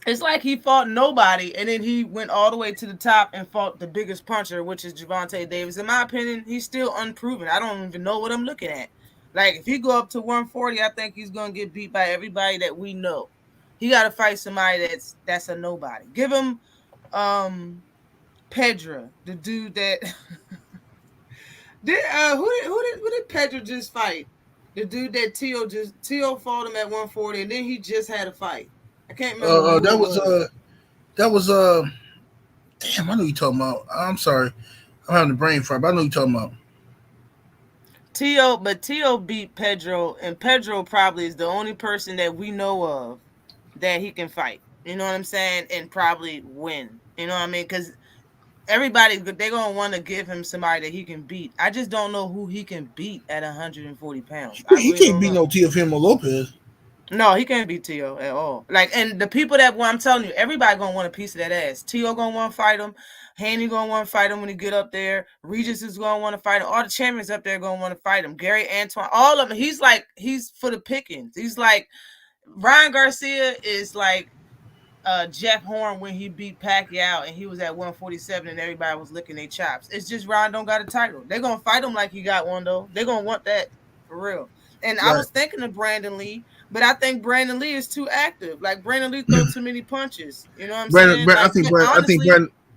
it's like he fought nobody, and then he went all the way to the top and fought the biggest puncher, which is Gervonta Davis. In my opinion, he's still unproven. I don't even know what I'm looking at. Like, if he go up to 140, I think he's going to get beat by everybody that we know. He got to fight somebody that's a nobody. Give him Pedra, the dude that who did Pedra just fight? The dude that Tio fought him at 140, and then he just had a fight. I can't remember. That was damn, I know you're talking about. I'm sorry, I'm having a brain fart, but I know you're talking about. Tio beat Pedro, and Pedro probably is the only person that we know of that he can fight. You know what I'm saying? And probably win. You know what I mean? Because everybody, they're going to want to give him somebody that he can beat. I just don't know who he can beat at 140 pounds. He can't beat no Teofimo Lopez. No, he can't beat Tio at all. Like, and the people that, I'm telling you, everybody going to want a piece of that ass. Tio going to want to fight him. Haney going to want to fight him when he get up there. Regis is going to want to fight him. All the champions up there going to want to fight him. Gary Antoine, all of them. He's for the pickings. He's like, Ryan Garcia is like Jeff Horn when he beat Pacquiao and he was at 147 and everybody was licking their chops. It's just Ryan don't got a title. They're going to fight him like he got one, though. They're going to want that for real. And right. I was thinking of Brandon Lee, but I think Brandon Lee is too active. Like, Brandon Lee throws too many punches. You know what I'm saying? I think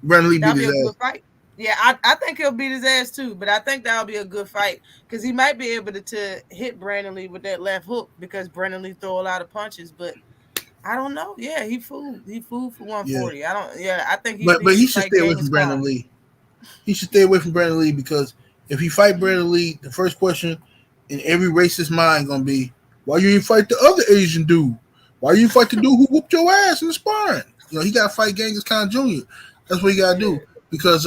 Brandon Lee beat his ass. Fight. Yeah, I think he'll beat his ass too, but I think that'll be a good fight because he might be able to hit Brandon Lee with that left hook because Brandon Lee throw a lot of punches, but I don't know. Yeah, he fooled for 140. Yeah. I think but he should stay away from Brandon Lee. He should stay away from Brandon Lee because if he fight Brandon Lee, the first question in every racist mind gonna be, why you didn't fight the other Asian dude? Why you fight the dude who whooped your ass in the sparring? You know, he gotta fight Genghis Khan Jr. That's what he gotta do because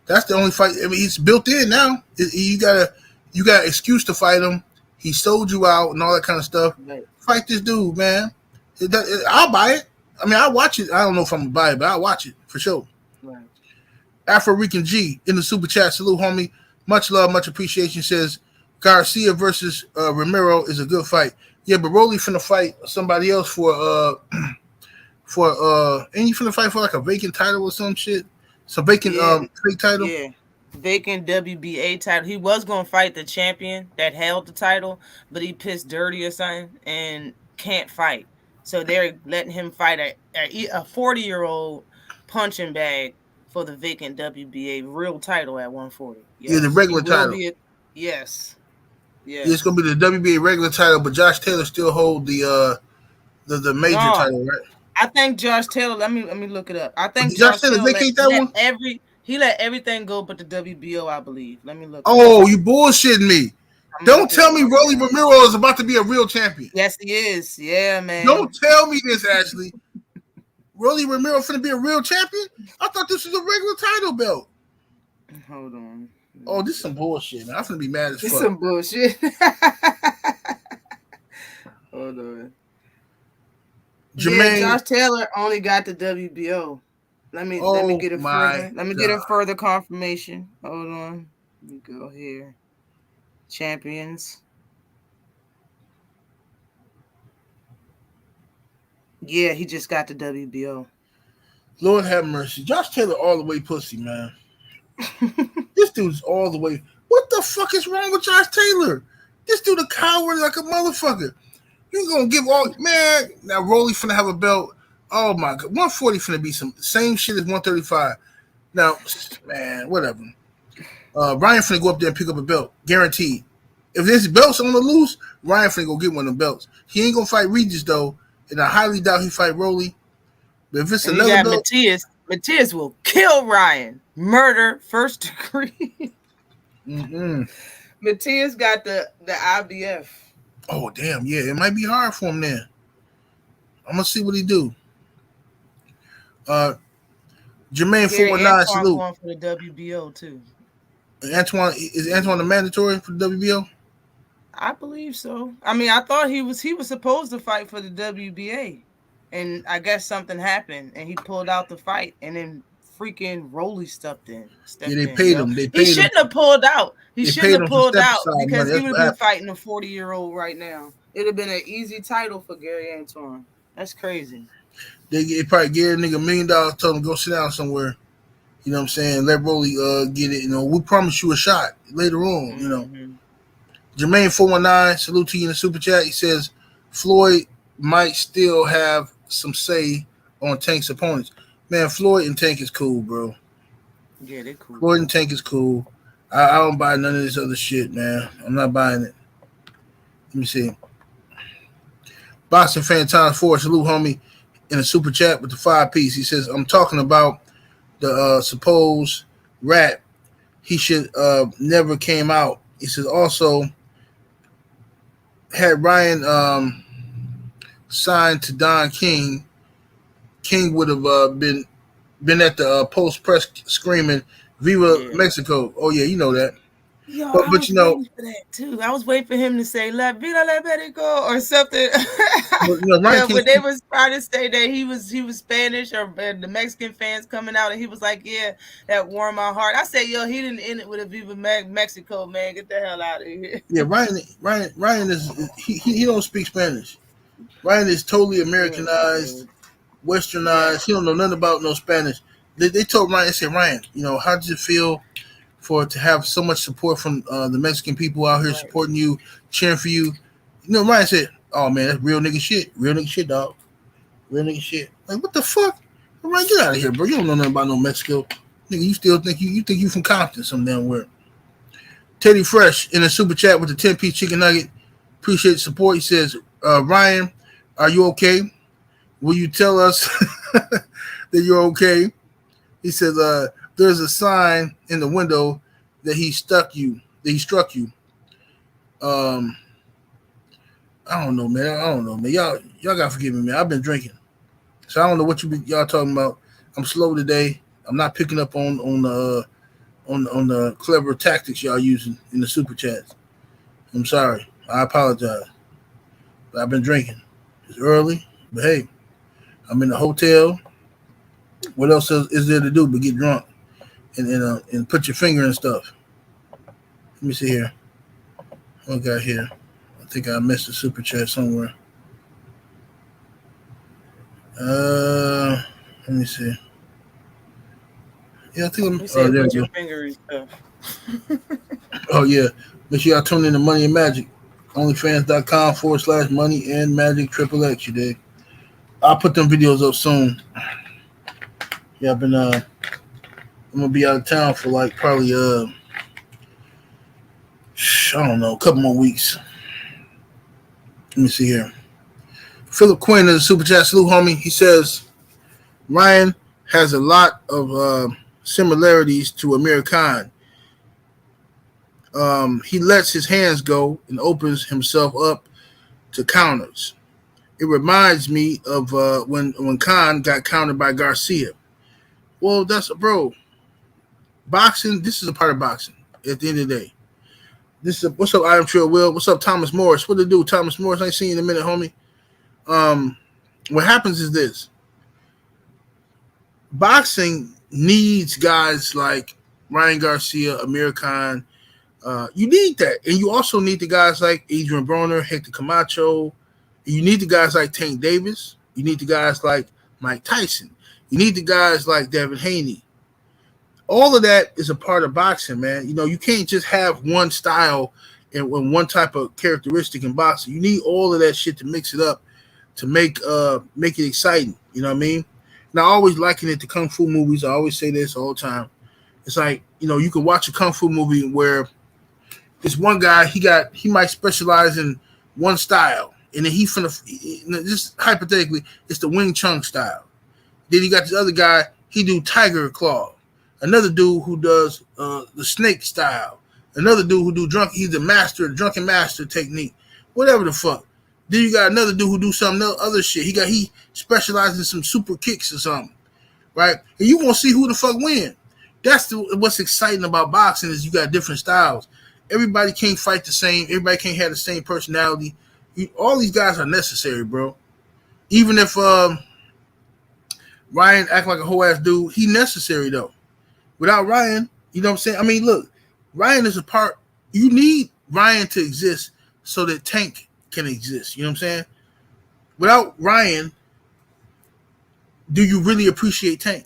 that's the only fight. I mean, it's built in now. You got an excuse to fight him. He sold you out and all that kind of stuff. Right. Fight this dude, man. I'll buy it. I mean, I'll watch it. I don't know if I'm gonna buy it, but I'll watch it for sure. Right. Afro Rican G in the super chat. Salute, homie. Much love, much appreciation. Says Garcia versus Romero is a good fight. Yeah, but Rolly finna fight somebody else for ain't you finna fight for like a vacant title or some shit? Some vacant fake title? Yeah. Vacant WBA title. He was gonna fight the champion that held the title, but he pissed dirty or something and can't fight. So they're letting him fight a 40-year-old punching bag for the vacant WBA real title at 140. Yes. Yeah, the regular title. Yes. Yeah, it's gonna be the WBA regular title, but Josh Taylor still hold the major title, right? I think Josh Taylor. Let me look it up. I think Josh Taylor vacate that one. He let everything go but the WBO, I believe. Let me look. Oh, you bullshitting me! Don't tell me Rolly Romero is about to be a real champion. Yes, he is. Yeah, man. Don't tell me this, Ashley. Rolly Romero finna be a real champion? I thought this was a regular title belt. Hold on. Oh, this is some bullshit, man. I'm finna be mad as fuck. This some bullshit. Hold on. Jermaine, Josh Taylor only got the WBO. Let me get a further confirmation. Hold on. Let me go here. Champions. Yeah, he just got the WBO. Lord have mercy. Josh Taylor all the way pussy, man. This dude's all the way. What the fuck is wrong with Josh Taylor? This dude a coward like a motherfucker. You gonna give all man now? Rolly finna have a belt. Oh my god, 140 finna be some same shit as 135. Now, man, whatever. Ryan finna go up there and pick up a belt, guaranteed. If there's belts on the loose, Ryan finna go get one of the belts. He ain't gonna fight Regis though, and I highly doubt he fight Rolly. But if it's another belt, Matias will kill Ryan, murder, first degree. Matias got the IBF. Oh damn, yeah, it might be hard for him there. I'm gonna see what he do. Jermaine 419 salute. Going for the WBO too. Antoine the mandatory for the WBO? I believe so. I mean, I thought he was supposed to fight for the WBA, and I guess something happened, and he pulled out the fight, and then freaking Rolly stepped in. Yeah, they paid him. He shouldn't have pulled out. He shouldn't have pulled out because he would have been fighting a 40-year-old right now. It'd have been an easy title for Gary Antoine. That's crazy. They probably gave a nigga $1 million, told him go sit down somewhere. You know what I'm saying? Let Rolly get it. You know, we promise you a shot later on. You know, Jermaine 419, salute to you in the super chat. He says Floyd might still have some say on Tank's opponents. Man, Floyd and Tank is cool, bro. Yeah, they're cool. Floyd and Tank is cool. I don't buy none of this other shit, man. I'm not buying it. Let me see. Boxing fan times 4, salute homie in a super chat with the 5-piece. He says, I'm talking about the supposed rat. He should never came out. He says also had Ryan signed to Don King would have been at the post press screaming Viva Mexico. Oh yeah, you know that. Yo, but you know for that too. I was waiting for him to say La Viva Mexico or something. But, you know, when they was trying to say that he was Spanish or the Mexican fans coming out and he was like, yeah, that warmed my heart. I said, yo, he didn't end it with a Viva Mexico, man. Get the hell out of here. Yeah, Ryan is he don't speak Spanish. Ryan is totally Americanized, westernized. He don't know nothing about no Spanish. They told Ryan, they said, Ryan, you know, how does it feel to have so much support from the Mexican people out here supporting you, cheering for you? You know, Ryan said, oh man, that's real nigga shit. Real nigga shit, dog. Real nigga shit. Like, what the fuck? Ryan, get out of here, bro. You don't know nothing about no Mexico. Nigga, you still think you from Compton some damn where. Teddy Fresh in a super chat with the 10-piece chicken nugget. Appreciate the support. He says, Ryan, are you okay? Will you tell us that you're okay? He says, there's a sign in the window that he struck you. I don't know, man. Y'all gotta forgive me, man. I've been drinking, so I don't know what y'all talking about. I'm slow today. I'm not picking up on the clever tactics y'all using in the super chats. I'm sorry. I apologize. But I've been drinking. It's early, but hey, I'm in the hotel. What else is there to do but get drunk and put your finger in stuff? Let me see here. What I got here? I think I missed a super chat somewhere. Let me see. Yeah, I think I'm. Oh, there you go. Oh yeah, make sure y'all tune in to Money and Magic. OnlyFans.com/Money and Magic XXX. You dig? I'll put them videos up soon. Yeah, I've been. I'm gonna be out of town for like probably I don't know, a couple more weeks. Let me see here. Philip Quinn is a super chat. Salute, homie. He says Ryan has a lot of similarities to Amir Khan. He lets his hands go and opens himself up to counters. It reminds me of when Khan got countered by Garcia. Well, bro. Boxing, this is a part of boxing at the end of the day. What's up, Iron Trail Will? What's up, Thomas Morris? What to do, Thomas Morris? I ain't seen you in a minute, homie. What happens is this. Boxing needs guys like Ryan Garcia, Amir Khan. You need that. And you also need the guys like Adrian Broner, Hector Camacho. You need the guys like Tank Davis. You need the guys like Mike Tyson. You need the guys like Devin Haney. All of that is a part of boxing, man. You know, you can't just have one style and one type of characteristic in boxing. You need all of that shit to mix it up to make it exciting. You know what I mean? And I always liken it to kung fu movies. I always say this all the time. It's like, you know, you can watch a kung fu movie where this one guy he might specialize in one style, and then just hypothetically, it's the Wing Chun style. Then you got this other guy, he do Tiger Claw. Another dude who does the snake style. Another dude who do he's the drunken master technique. Whatever the fuck. Then you got another dude who do some other shit. He specializes in some super kicks or something. Right? And you gonna see who the fuck win. That's what's exciting about boxing is you got different styles. Everybody can't fight the same. Everybody can't have the same personality. All these guys are necessary, bro. Even if Ryan act like a whole ass dude, he necessary though. Without Ryan, you know what I'm saying? I mean, look, Ryan is a part. You need Ryan to exist so that Tank can exist. You know what I'm saying? Without Ryan, do you really appreciate Tank?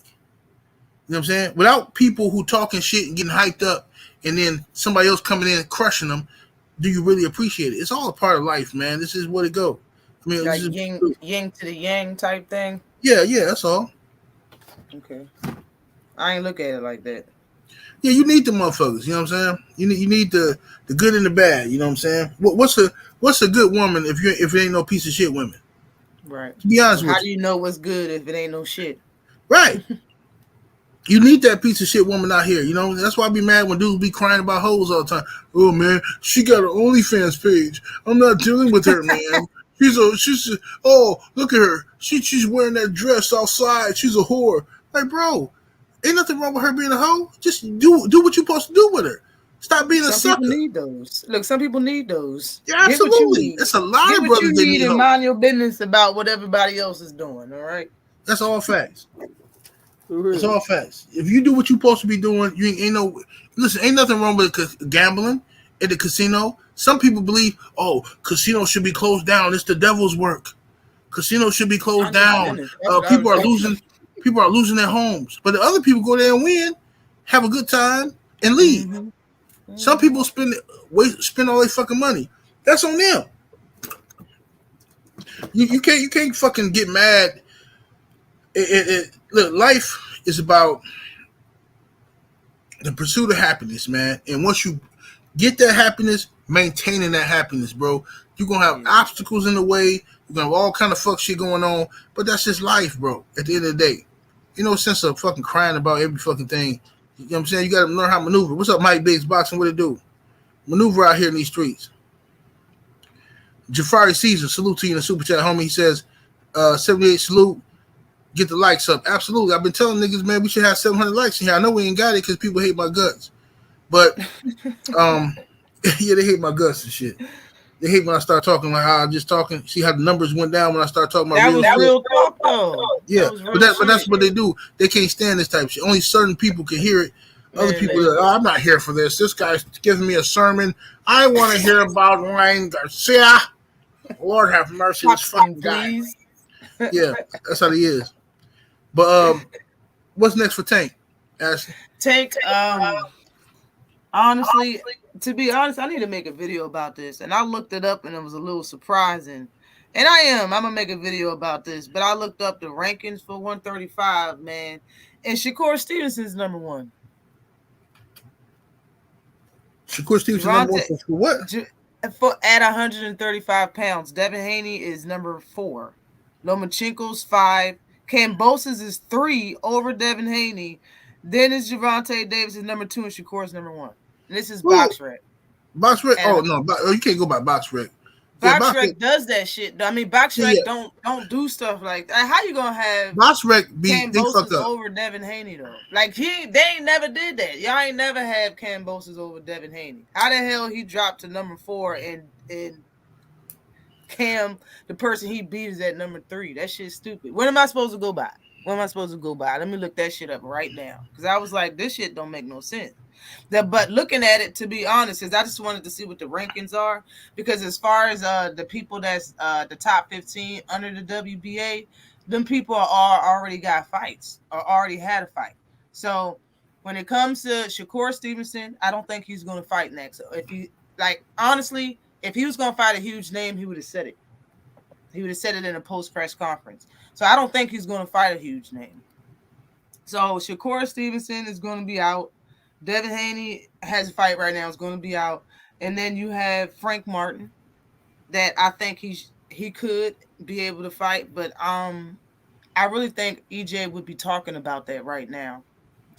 You know what I'm saying? Without people who talking shit and getting hyped up and then somebody else coming in and crushing them, do you really appreciate it? It's all a part of life, man. This is what it go. I mean, like yin to the yang type thing. Yeah, that's all. Okay. I ain't look at it like that. Yeah, you need the motherfuckers. You know what I'm saying? You need the good and the bad. You know what I'm saying? What's a good woman if it ain't no piece of shit women? Right. To be honest with you. How do you know what's good if it ain't no shit? Right. You need that piece of shit woman out here. You know that's why I be mad when dudes be crying about hoes all the time. Oh man, she got her OnlyFans page. I'm not dealing with her, man. Oh, look at her. She's wearing that dress outside. She's a whore. Like, bro, ain't nothing wrong with her being a hoe. Just do what you're supposed to do with her. Stop being a sucker. Some people need those. Look, some people need those. Yeah, absolutely. It's a lot of brothers that need and mind your business about what everybody else is doing. All right. That's all facts. It's all facts. If you do what you're supposed to be doing, ain't nothing wrong with gambling at the casino. Some people believe, casino should be closed down. It's the devil's work. Casino should be closed down. People are losing their homes. But the other people go there and win, have a good time, and leave. Mm-hmm. Some people spend all their fucking money. That's on them. You can't fucking get mad. Look, life is about the pursuit of happiness, man. And once you get that happiness, maintaining that happiness, bro. You're gonna have obstacles in the way. You're gonna have all kind of fuck shit going on. But that's just life, bro. At the end of the day, no sense of fucking crying about every fucking thing. You know what I'm saying? You gotta learn how to maneuver. What's up, Mike Biggs Boxing? What it do? Maneuver out here in these streets. Jafari Caesar, salute to you in the super chat, homie. He says, 78 salute. Get the likes up. Absolutely. I've been telling niggas, man, we should have 700 likes in here. I know we ain't got it because people hate my guts. But, yeah, they hate my guts and shit. They hate when I start talking like how I'm just talking. See how the numbers went down when I start talking about real talk, though. Yeah, but that's what they do. They can't stand this type of shit. Only certain people can hear it. Other people are like, I'm not here for this. This guy's giving me a sermon. I want to hear about Ryan Garcia. Lord have mercy, this fucking guy. Yeah, that's how he is. But what's next for Tank? Tank, honestly, to be honest, I need to make a video about this. And I looked it up and it was a little surprising. And I'm gonna make a video about this, but I looked up the rankings for 135, man. And Shakur Stevenson's number one. Shakur Stevenson number one for what? At 135 pounds. Devin Haney is number 4. Lomachenko's 5. Kambosos is 3 over Devin Haney. Then it's Gervonta Davis is number 2 and Shakur's number 1. And this is BoxRec. BoxRec? Oh no, you can't go by BoxRec. BoxRec does that shit. I mean, BoxRec don't do stuff like that. How you gonna have BoxRec Kambosos over Devin Haney though? Like they ain't never did that. Y'all ain't never have Kambosos over Devin Haney. How the hell he dropped to number 4 and Cam, the person he beat, is at number 3? That shit's stupid. What am I supposed to go by? Let me look that shit up right now. Because I was like, this shit don't make no sense. But looking at it, to be honest, is I just wanted to see what the rankings are. Because as far as the people that's the top 15 under the WBA, them people are already got fights or already had a fight. So When it comes to Shakur Stevenson, I don't think he's going to fight next. If he, like, honestly, if he was going to fight a huge name, he would have said it. He would have said it in a post-press conference. So I don't think he's going to fight a huge name. So Shakur Stevenson is going to be out. Devin Haney has a fight right now. Is going to be out. And then you have Frank Martin that I think he could be able to fight. But I really think EJ would be talking about that right now.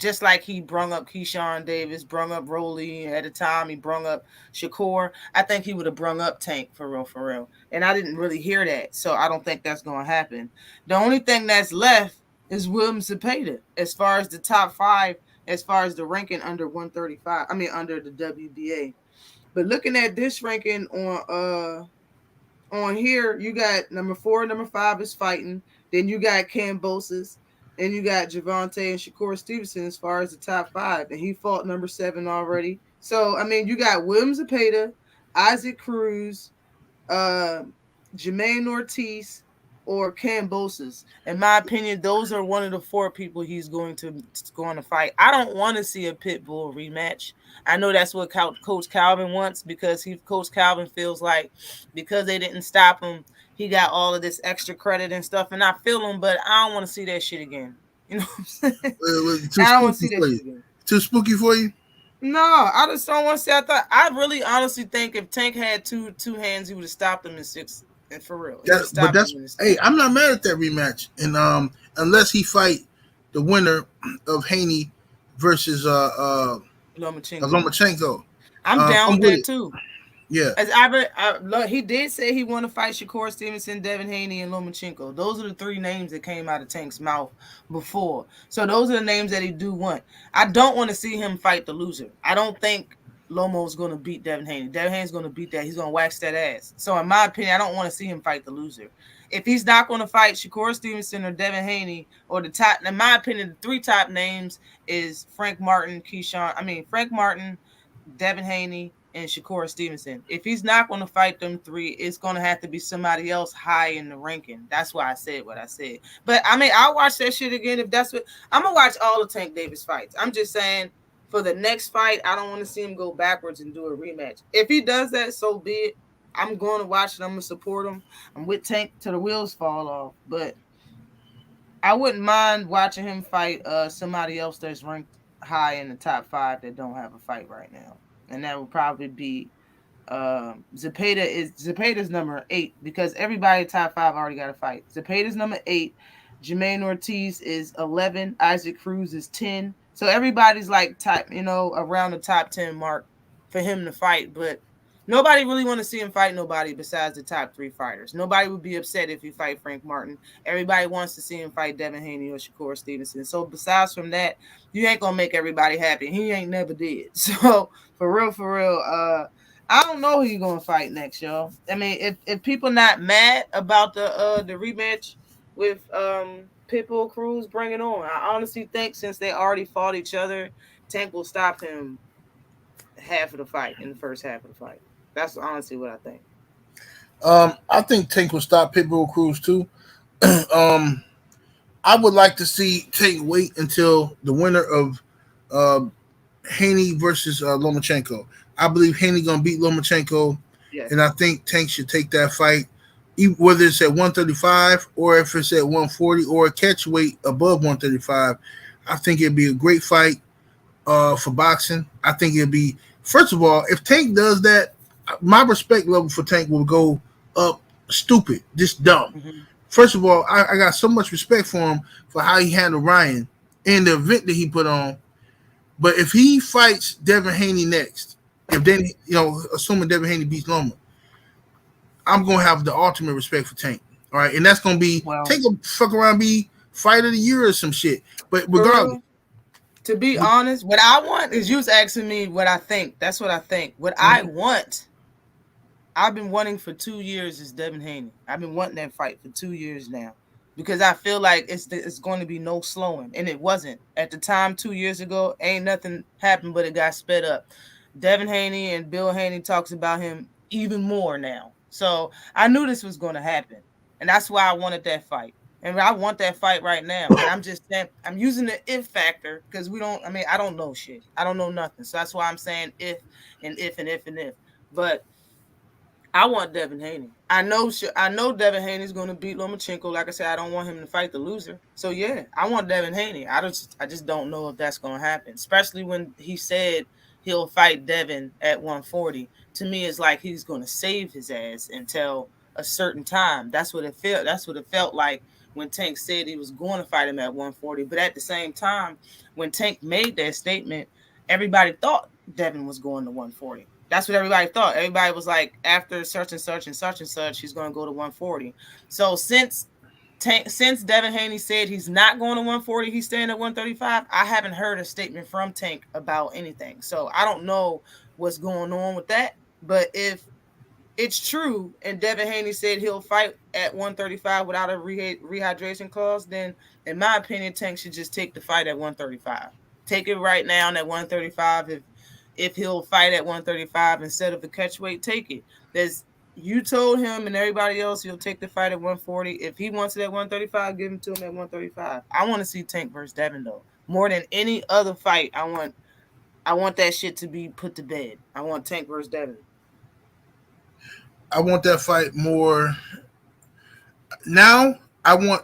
Just like he brung up Keyshawn Davis, brung up Rolly at a time, he brung up Shakur. I think he would have brung up Tank for real. And I didn't really hear that, so I don't think that's going to happen. The only thing that's left is William Zepeda as far as the top 5, as far as the ranking under 135. I mean, under the WBA. But looking at this ranking on here, you got number 4, number 5 is fighting. Then you got Kambosos. And you got Gervonta and Shakur Stevenson as far as the top 5. And he fought number 7 already. So, I mean, you got William Zepeda, Isaac Cruz, Jermaine Ortiz, or Kambosos. In my opinion, those are one of the 4 people he's going to fight. I don't want to see a Pitbull rematch. I know that's what Coach Calvin wants, because Coach Calvin feels like because they didn't stop him, he got all of this extra credit and stuff, and I feel him, but I don't want to see that shit again. You know what I'm saying? I don't want to see that shit again. Too spooky for you? No, I just don't want to see. I really honestly think if Tank had two hands, he would have stopped him in 6. And for real. Hey, I'm not mad at that rematch. And unless he fight the winner of Haney versus Lomachenko. I'm down with that too. Yeah. He did say he want to fight Shakur Stevenson, Devin Haney, and Lomachenko. Those are the 3 names that came out of Tank's mouth before. So those are the names that he do want. I don't want to see him fight the loser. I don't think Lomo's going to beat Devin Haney. Devin Haney's going to beat that. He's going to wax that ass. So in my opinion, I don't want to see him fight the loser. If he's not going to fight Shakur Stevenson or Devin Haney, or the top, in my opinion, the 3 top names is Frank Martin, Devin Haney, and Shakur Stevenson. If he's not going to fight them 3, it's going to have to be somebody else high in the ranking. That's why I said what I said. But I mean, I'll watch that shit again if that's what I'm gonna watch all the Tank Davis fights. I'm just saying, for the next fight, I don't want to see him go backwards and do a rematch. If he does that, so be it. I'm going to watch it. I'm going to support him. I'm with Tank till the wheels fall off. But I wouldn't mind watching him fight somebody else that's ranked high in the top 5 that don't have a fight right now. And that would probably be Zepeda's number 8, because everybody top 5 already got a fight. Zepeda's number 8. Jermaine Ortiz is 11. Isaac Cruz is 10. So everybody's like around the top 10 mark for him to fight, but nobody really want to see him fight nobody besides the top 3 fighters. Nobody would be upset if he fight Frank Martin. Everybody wants to see him fight Devin Haney or Shakur Stevenson. So besides from that, you ain't gonna make everybody happy. He ain't never did. So for real, I don't know who you're gonna fight next, y'all. I mean, if people not mad about the rematch with Pitbull Cruz, bring it on. I honestly think since they already fought each other, Tank will stop him half of the fight, in the first half of the fight. That's honestly what I think. I think Tank will stop Pitbull Cruz too. I would like to see Tank wait until the winner of Haney versus Lomachenko. I believe Haney gonna beat Lomachenko, yes. And I think Tank should take that fight, whether it's at 135 or if it's at 140 or a catch weight above 135. I think it'd be a great fight for boxing. I think it'd be, first of all, if Tank does that, my respect level for Tank will go up stupid, just dumb. Mm-hmm. First of all, I got so much respect for him for how he handled Ryan and the event that he put on. But if he fights Devin Haney next, if then, assuming Devin Haney beats Loma, I'm going to have the ultimate respect for Tank. All right. And that's going to be, Tank will fuck around, be fight of the year or some shit. But regardless. To be honest, what I want is, you was asking me what I think. That's what I think. What I want, I've been wanting for 2 years, is Devin Haney. I've been wanting that fight for 2 years now, because I feel like it's going to be no slowing. And it wasn't. At the time, 2 years ago, ain't nothing happened, but it got sped up. Devin Haney and Bill Haney talks about him even more now. So I knew this was going to happen. And that's why I wanted that fight. And I want that fight right now. But I'm just saying, I'm using the if factor because I don't know shit. I don't know nothing. So that's why I'm saying if and if and if and if. But I want Devin Haney. I know Devin Haney's going to beat Lomachenko. Like I said, I don't want him to fight the loser. So yeah, I want Devin Haney. I just don't know if that's going to happen. Especially when he said he'll fight Devin at 140. To me, it's like he's going to save his ass until a certain time. That's what it felt. That's what it felt like when Tank said he was going to fight him at 140. But at the same time, when Tank made that statement, everybody thought Devin was going to 140. That's what everybody thought. Everybody was like, after such and such and such and such, he's going to go to 140. So since Devin Haney said he's not going to 140, he's staying at 135, I haven't heard a statement from Tank about anything. So I don't know what's going on with that. But if it's true and Devin Haney said he'll fight at 135 without a rehydration clause, then in my opinion, Tank should just take the fight at 135. Take it right now at 135. If he'll fight at 135 instead of the catch weight, take it. You told him and everybody else he'll take the fight at 140. If he wants it at 135, give him to him at 135. I want to see Tank versus Devin though. More than any other fight, I want that shit to be put to bed. I want Tank versus Devin. I want that fight more. Now I want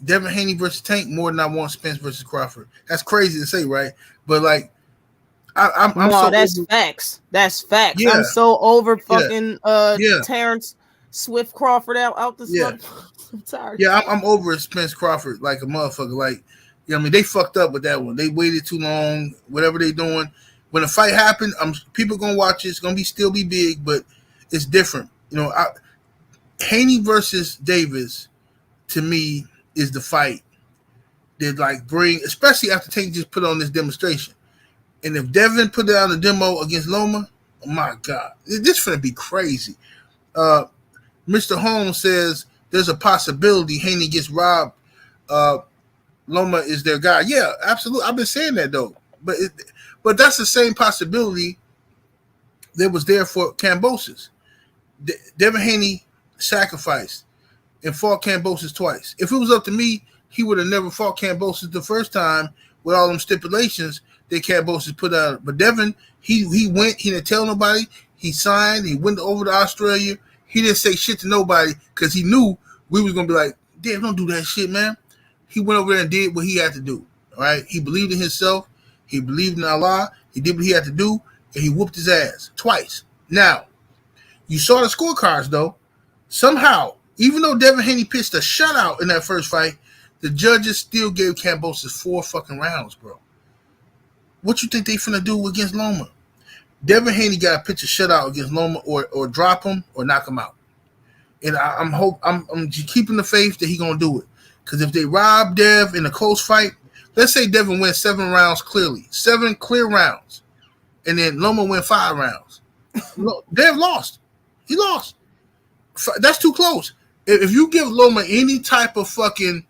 Devin Haney versus Tank more than I want Spence versus Crawford. That's crazy to say, right? But like, I'm so that's over, facts. That's facts. Yeah. I'm so over fucking Terrence Swift Crawford out the yeah. I'm tired. Yeah, I'm over Spence Crawford like a motherfucker. Like, you know what I mean, they fucked up with that one. They waited too long. Whatever they doing, when the fight happened, people gonna watch it. It's gonna still be big, but it's different. You know, Haney versus Davis to me is the fight that like bring, especially after Tank just put on this demonstration. And if Devin put it on the demo against Loma, oh my God, this is gonna be crazy. Mr. Holmes says there's a possibility Haney gets robbed. Loma is their guy. Yeah, absolutely. I've been saying that though, but that's the same possibility that was there for Kambosos. Devin Haney sacrificed and fought Kambosos twice. If it was up to me, he would have never fought Kambosos the first time with all them stipulations that Kambosos put out. But Devin, he went, he didn't tell nobody, he signed, he went over to Australia, he didn't say shit to nobody because he knew we was going to be like, damn, don't do that shit, man. He went over there and did what he had to do, all right? He believed in himself, he believed in Allah, he did what he had to do, and he whooped his ass twice. Now, you saw the scorecards, though. Somehow, even though Devin Haney pitched a shutout in that first fight, the judges still gave Kambosos 4 fucking rounds, bro. What you think they finna do against Loma? Devin Haney got to pitch a shutout against Loma or drop him or knock him out. And I'm keeping the faith that he gonna do it. Because if they rob Dev in a close fight, let's say Devin wins 7 rounds clearly, 7 clear rounds, and then Loma win 5 rounds. Dev lost. He lost. That's too close. If you give Loma any type of fucking,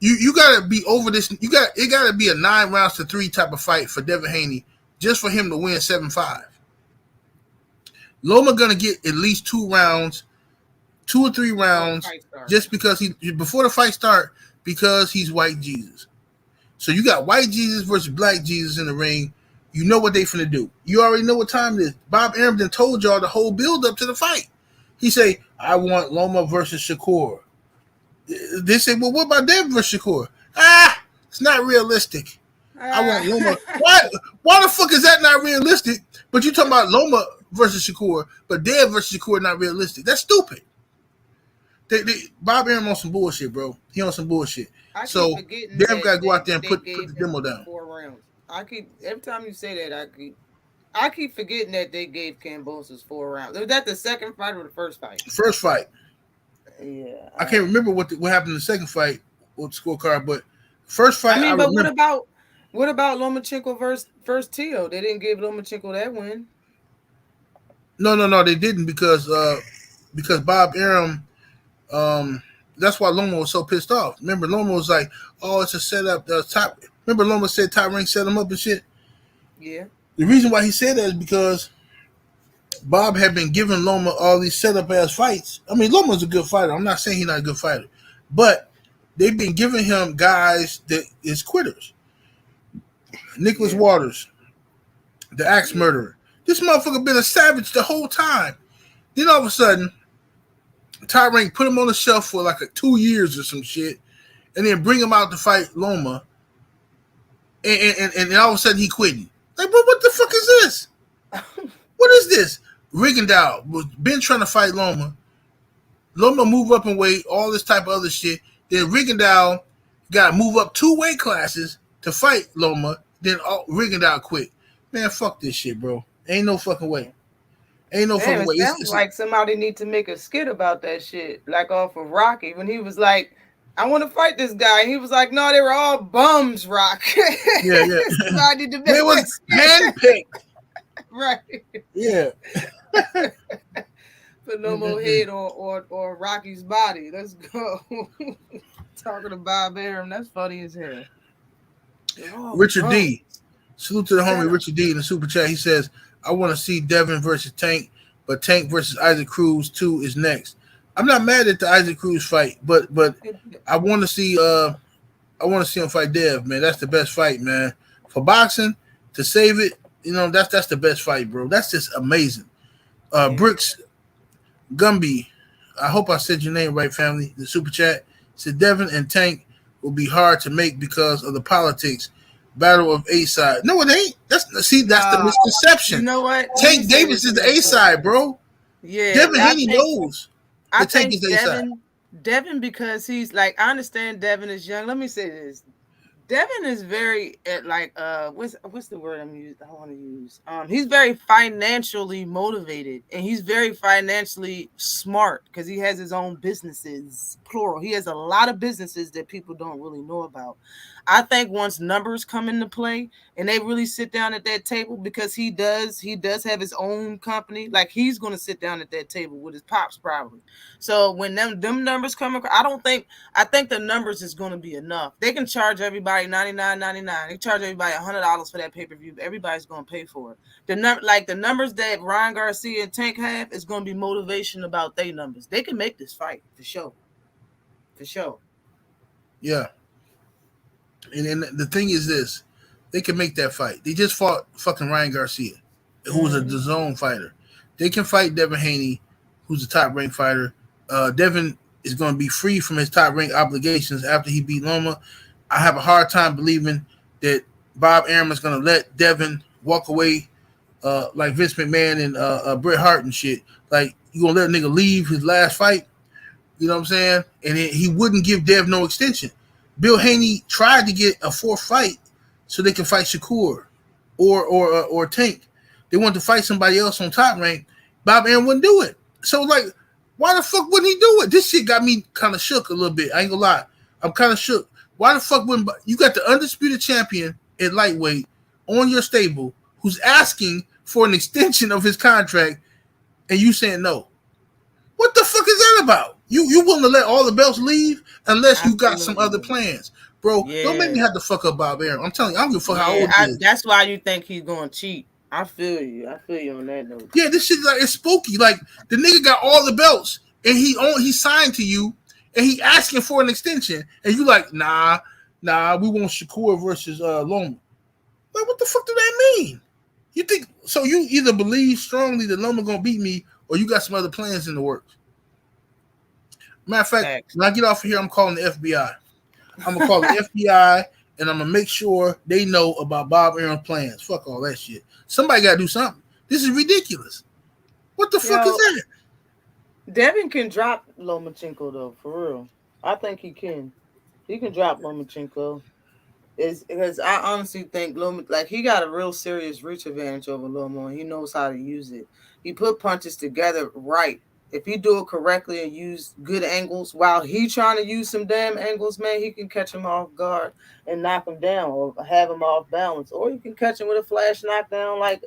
you gotta be over this. It gotta be a 9 rounds to 3 type of fight for Devin Haney just for him to win 7-5. Loma gonna get at least 2 rounds, 2 or 3 rounds, just because before the fight start, because he's white Jesus. So you got white Jesus versus black Jesus in the ring. You know what they finna do. You already know what time it is. Bob Arum told y'all the whole build up to the fight. He say, I want Loma versus Shakur. They say, well, what about Dev versus Shakur? It's not realistic. I want Loma. Why the fuck is that not realistic? But you talking about Loma versus Shakur, but Dev versus Shakur not realistic. That's stupid. Bob Arum on some bullshit, bro. He on some bullshit. So Dev got to go out there and put the demo down. 4 rounds. Every time you say that, I keep forgetting that they gave Kambosos 4 rounds. Was that the second fight or the first fight? First fight. Yeah. I can't remember what happened in the second fight with the scorecard, but first fight. But what about Lomachenko versus Tio? They didn't give Lomachenko that win. No, they didn't because Bob Arum. That's why Loma was so pissed off. Remember, Loma was like, "Oh, it's a setup." Remember, Loma said Top Rank set him up and shit. Yeah. The reason why he said that is because Bob had been giving Loma all these setup ass fights. I mean, Loma's a good fighter. I'm not saying he's not a good fighter, but they've been giving him guys that is quitters. Nicholas Waters, the axe murderer. This motherfucker been a savage the whole time. Then all of a sudden, Top Rank put him on the shelf for like 2 years or some shit, and then bring him out to fight Loma. And then all of a sudden he quitting. Like, bro, what the fuck is this? What is this? Rigondeaux was been trying to fight Loma. Loma move up in weight, all this type of other shit. Then Rigondeaux got to move up 2 weight classes to fight Loma. Then Rigondeaux quit. Man, fuck this shit, bro. Ain't no fucking way. Ain't no fucking way. It sounds like somebody need to make a skit about that shit, like off of Rocky, when he was like, I want to fight this guy. And he was like, no, they were all bums, Rock. Yeah. Somebody to They was handpicked. Right. Yeah. Put no more head or Rocky's body. Let's go. Talking to Bob Arum. That's funny as hell. Richard D. Salute to the homie Richard D in the super chat. He says, I want to see Devin versus Tank, but Tank versus Isaac Cruz 2 is next. I'm not mad at the Isaac Cruz fight, but I want to see him fight Dev, man. That's the best fight, man. For boxing, to save it, that's the best fight, bro. That's just amazing. Brooks Gumby, I hope I said your name right, family. The super chat said Devin and Tank will be hard to make because of the politics. Battle of A side. No, it ain't. That's the misconception. You know what? Tank Davis is the A side, bro. Yeah. Devin Haney knows. I think Devin, because he's like, I understand Devin is young. Let me say this. Devin is very what's the word I want to use? He's very financially motivated, and he's very financially smart because he has his own businesses, plural. He has a lot of businesses that people don't really know about. I think once numbers come into play and they really sit down at that table, because he does have his own company, like he's going to sit down at that table with his pops probably. So when them numbers come across, I think the numbers is going to be enough. They can charge everybody $99.99. They charge everybody $100 for that pay-per-view. Everybody's going to pay for it. The numbers that Ryan Garcia and Tank have is going to be motivation about their numbers. They can make this fight for sure. For sure. Yeah. And then the thing is this, they can make that fight. They just fought fucking Ryan Garcia, who was a DAZN fighter. They can fight Devin Haney, who's a top-ranked fighter. Devin is going to be free from his top-ranked obligations after he beat Loma. I have a hard time believing that Bob Arum is going to let Devin walk away like Vince McMahon and Bret Hart and shit. Like, you going to let a nigga leave his last fight? You know what I'm saying? And he wouldn't give Dev no extension. Bill Haney tried to get a 4th fight so they can fight Shakur or Tank. They wanted to fight somebody else on Top Rank. Bob Arum wouldn't do it. So, like, why the fuck wouldn't he do it? This shit got me kind of shook a little bit. I ain't gonna lie. I'm kind of shook. Why the fuck wouldn't you got the undisputed champion at lightweight on your stable who's asking for an extension of his contract and you saying no? What the fuck is that about? You willing to let all the belts leave unless you got some other plans, bro? Yeah. Don't make me have to fuck up Bob Arum. I'm telling you, I don't give a fuck how old he is. That's why you think he's going to cheat. I feel you on that note. Yeah, this shit like it's spooky. Like the nigga got all the belts and he signed to you and he asking for an extension and you like nah, we want Shakur versus Loma. Like what the fuck do that mean? You think so? You either believe strongly that Loma gonna beat me or you got some other plans in the works. Matter of fact, when I get off of here, I'm calling the FBI. I'm gonna call the FBI and I'm gonna make sure they know about Bob Arum's plans. Fuck all that shit. Somebody gotta do something. This is ridiculous. What the fuck is that? Devin can drop Lomachenko though, for real. I think he can. He can drop Lomachenko. Is because I honestly think Loma, like he got a real serious reach advantage over Loma, and he knows how to use it. He put punches together right. If he do it correctly and use good angles while he trying to use some damn angles, man, he can catch him off guard and knock him down or have him off balance. Or you can catch him with a flash knockdown like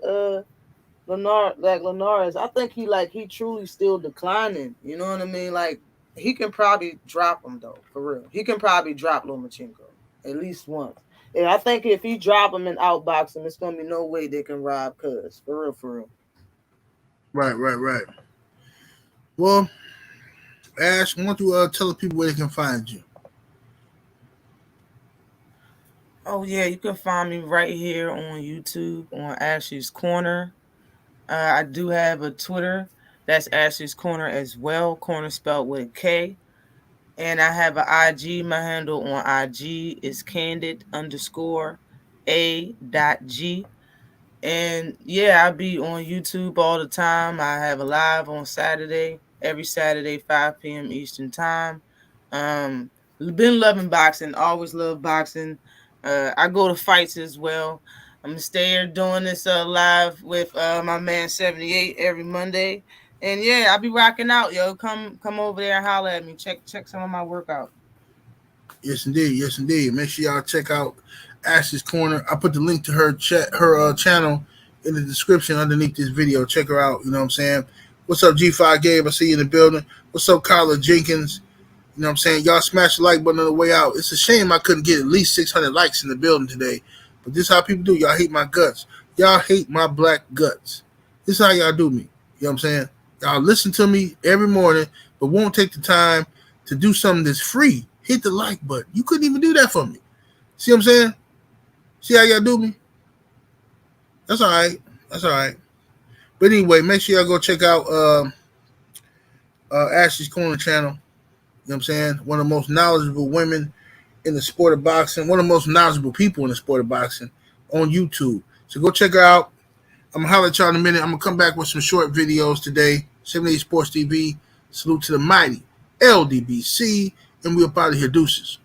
Linares. I think he truly still declining. You know what I mean? Like he can probably drop him though, for real. He can probably drop Lomachenko at least once. And I think if he drop him and outbox him, it's gonna be no way they can rob Cuz. For real. Right. Well, Ash, I want to tell the people where they can find you. Oh yeah, you can find me right here on YouTube on Ashley's Corner. I do have a Twitter. That's Ashley's Corner as well. Corner spelled with a K. And I have an IG. My handle on IG is candid_a.g. And yeah, I be on YouTube all the time. I have a live on Saturday, every Saturday, 5 p.m. Eastern time. Been loving boxing, always love boxing. I go to fights as well. I'm gonna stay here doing this live with my man 78 every Monday. And yeah, I'll be rocking out, yo. Come over there and holler at me. Check some of my workout. Yes, indeed. Yes, indeed. Make sure y'all check out Ashley's Corner. I put the link to her channel in the description underneath this video. Check her out. You know what I'm saying? What's up, G5 Gabe? I see you in the building. What's up, Kyla Jenkins? You know what I'm saying? Y'all smash the like button on the way out. It's a shame I couldn't get at least 600 likes in the building today. But this is how people do. Y'all hate my guts. Y'all hate my black guts. This is how y'all do me. You know what I'm saying? Y'all listen to me every morning, but won't take the time to do something that's free. Hit the like button. You couldn't even do that for me. See what I'm saying? See how y'all do me? That's all right. That's all right. But anyway, make sure y'all go check out Ashley's Corner channel. You know what I'm saying? One of the most knowledgeable women in the sport of boxing. One of the most knowledgeable people in the sport of boxing on YouTube. So go check her out. I'm going to holler at y'all in a minute. I'm going to come back with some short videos today. 78 Sports TV. Salute to the mighty LDBC. And we're up out of here. Deuces.